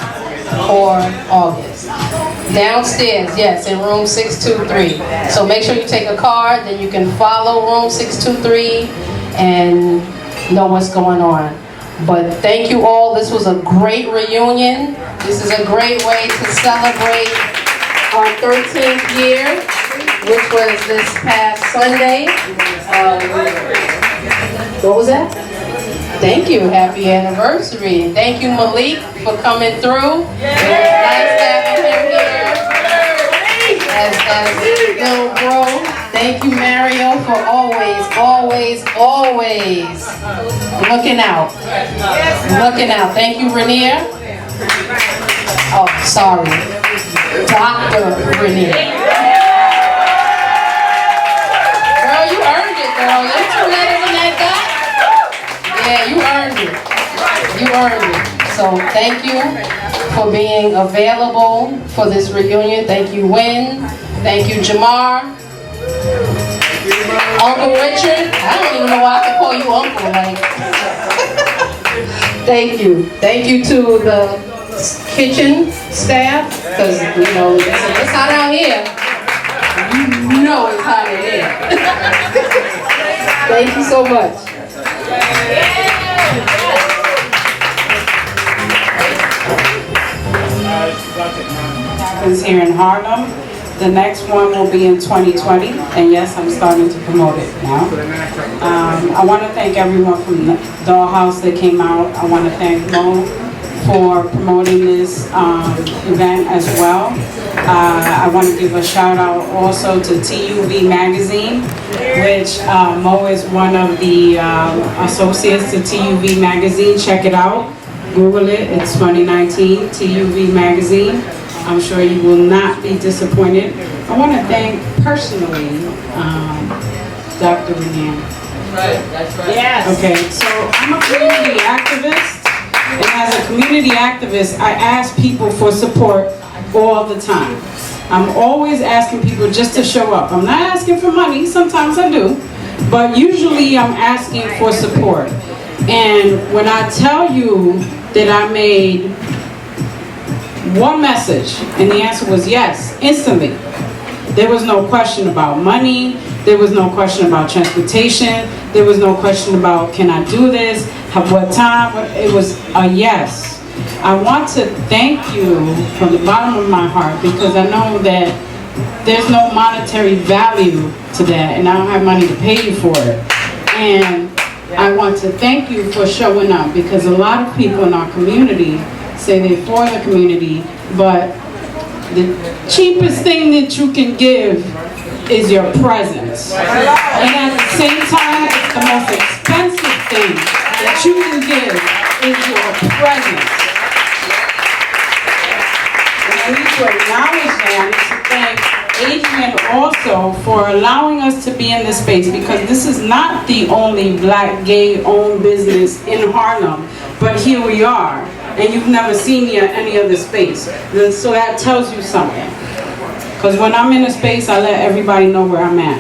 [SPEAKER 9] or August. Downstairs, yes, in room 623. So make sure you take a card, then you can follow room 623 and know what's going on. But thank you all. This was a great reunion. This is a great way to celebrate our 13th year, which was this past Sunday. What was that? Thank you. Happy anniversary. And thank you, Malik, for coming through. It was nice having him here as little bro. Thank you, Mario, for always looking out. Looking out. Thank you, Rainier. Oh, sorry. Dr. Rainier. Girl, you earned it, girl. You're 2 letters in that dot. Yeah, you earned it. You earned it. So thank you for being available for this reunion. Thank you, Wynn. Thank you, Jamar. Uncle Richard. I don't even know why I can call you Uncle. Like, thank you. Thank you to the kitchen staff, because you know it's hot out here. You know it's hot in here. Thank you so much.
[SPEAKER 19] Happens here in Harlem. The next one will be in 2020, and yes, I'm starting to promote it now. I want to thank everyone from the Dollhouse that came out. I want to thank Mo for promoting this event as well. I want to give a shout out also to TUV Magazine, which Mo is one of the associates to TUV Magazine. Check it out. Google it. It's 2019 TUV Magazine. I'm sure you will not be disappointed. I want to thank personally Dr. Rainier.
[SPEAKER 1] That's right. Yes.
[SPEAKER 19] Okay, so I'm a community activist, and as a community activist, I ask people for support all the time. I'm always asking people just to show up. I'm not asking for money, sometimes I do, but usually I'm asking for support. And when I tell you that I made one message, and the answer was yes, instantly. There was no question about money. There was no question about transportation. There was no question about, can I do this? What time? It was a yes. I want to thank you from the bottom of my heart, because I know that there's no monetary value to that, and I don't have money to pay you for it. And I want to thank you for showing up, because a lot of people in our community say they're for the community, but the cheapest thing that you can give is your presence. And at the same time, the most expensive thing that you can give is your presence. And I need to acknowledge that, and to thank Adrian also for allowing us to be in this space, because this is not the only black gay-owned business in Harlem, but here we are. And you've never seen me at any other space. So that tells you something. Because when I'm in a space, I let everybody know where I'm at.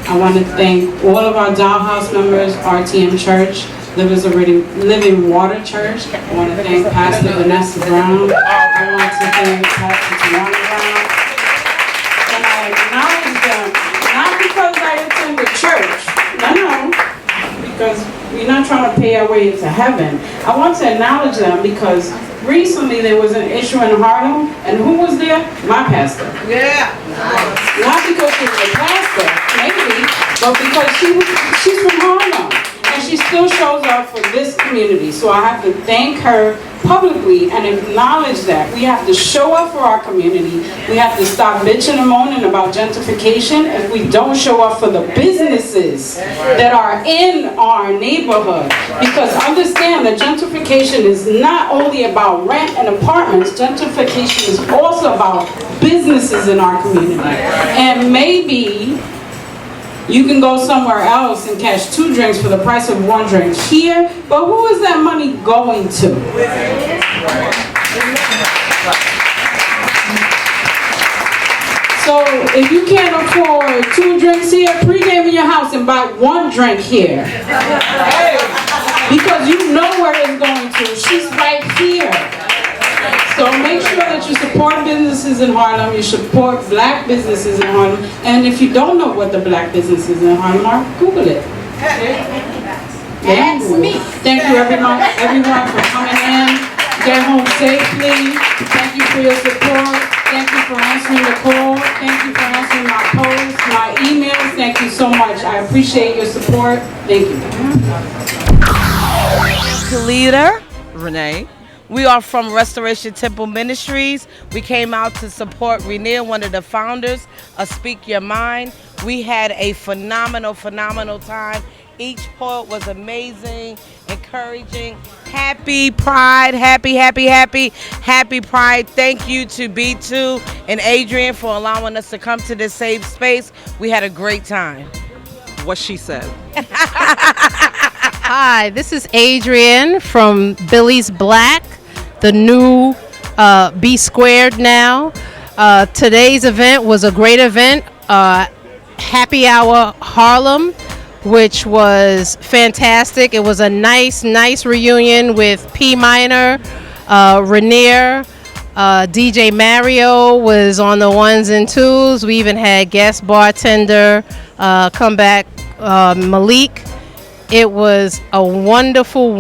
[SPEAKER 19] I want to thank all of our Dollhouse members, RTM Church, Living Water Church. I want to thank Pastor Vanessa Brown. I want to thank Pastor Tawana Brown. And I acknowledge them, not because I attend the church, no, because we're not trying to pay our way into heaven. I want to acknowledge them because recently there was an issue in Harlem, and who was there? My pastor.
[SPEAKER 21] Yeah.
[SPEAKER 19] Not because she was a pastor, maybe, but because she's from Harlem. And she still shows up for this community. So I have to thank her publicly and acknowledge that. We have to show up for our community. We have to stop bitching and moaning about gentrification if we don't show up for the businesses that are in our neighborhood. Because understand that gentrification is not only about rent and apartments, gentrification is also about businesses in our community. And maybe you can go somewhere else and catch 2 drinks for the price of 1 drink here, but who is that money going to? So if you can't afford 2 drinks here, pregame in your house and buy 1 drink here. Because you know where it's going to. She's right here. So make sure that you support businesses in Harlem, you support black businesses in Harlem, and if you don't know what the black businesses in Harlem are, Google it. Ask me. Thank you everyone for coming in. Get home safely. Thank you for your support. Thank you for answering the call. Thank you for answering my posts, my emails. Thank you so much. I appreciate your support. Thank you.
[SPEAKER 16] Leader, Renee. We are from Restoration Temple Ministries. We came out to support Renee, one of the founders of Speak Your Myne. We had a phenomenal time. Each poet was amazing, encouraging. Happy Pride, happy Pride. Thank you to B2 and Adrian for allowing us to come to this safe space. We had a great time.
[SPEAKER 3] What she said.
[SPEAKER 9] Hi, this is Adrian from Billy's Black, the new B Squared now. Today's event was a great event. Happy Hour Harlem, which was fantastic. It was a nice reunion with PYMNER, Rainier, DJ Mario was on the 1s and 2s. We even had guest bartender come back, Malik. It was a wonderful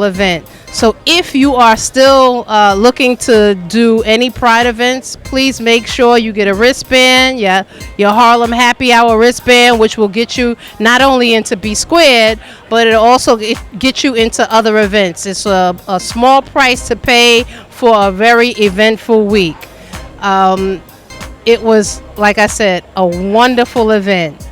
[SPEAKER 9] event. So if you are still looking to do any Pride events, please make sure you get a wristband, your Harlem Happy Hour wristband, which will get you not only into B Squared, but it'll also get you into other events. It's a small price to pay for a very eventful week. It was, like I said, a wonderful event.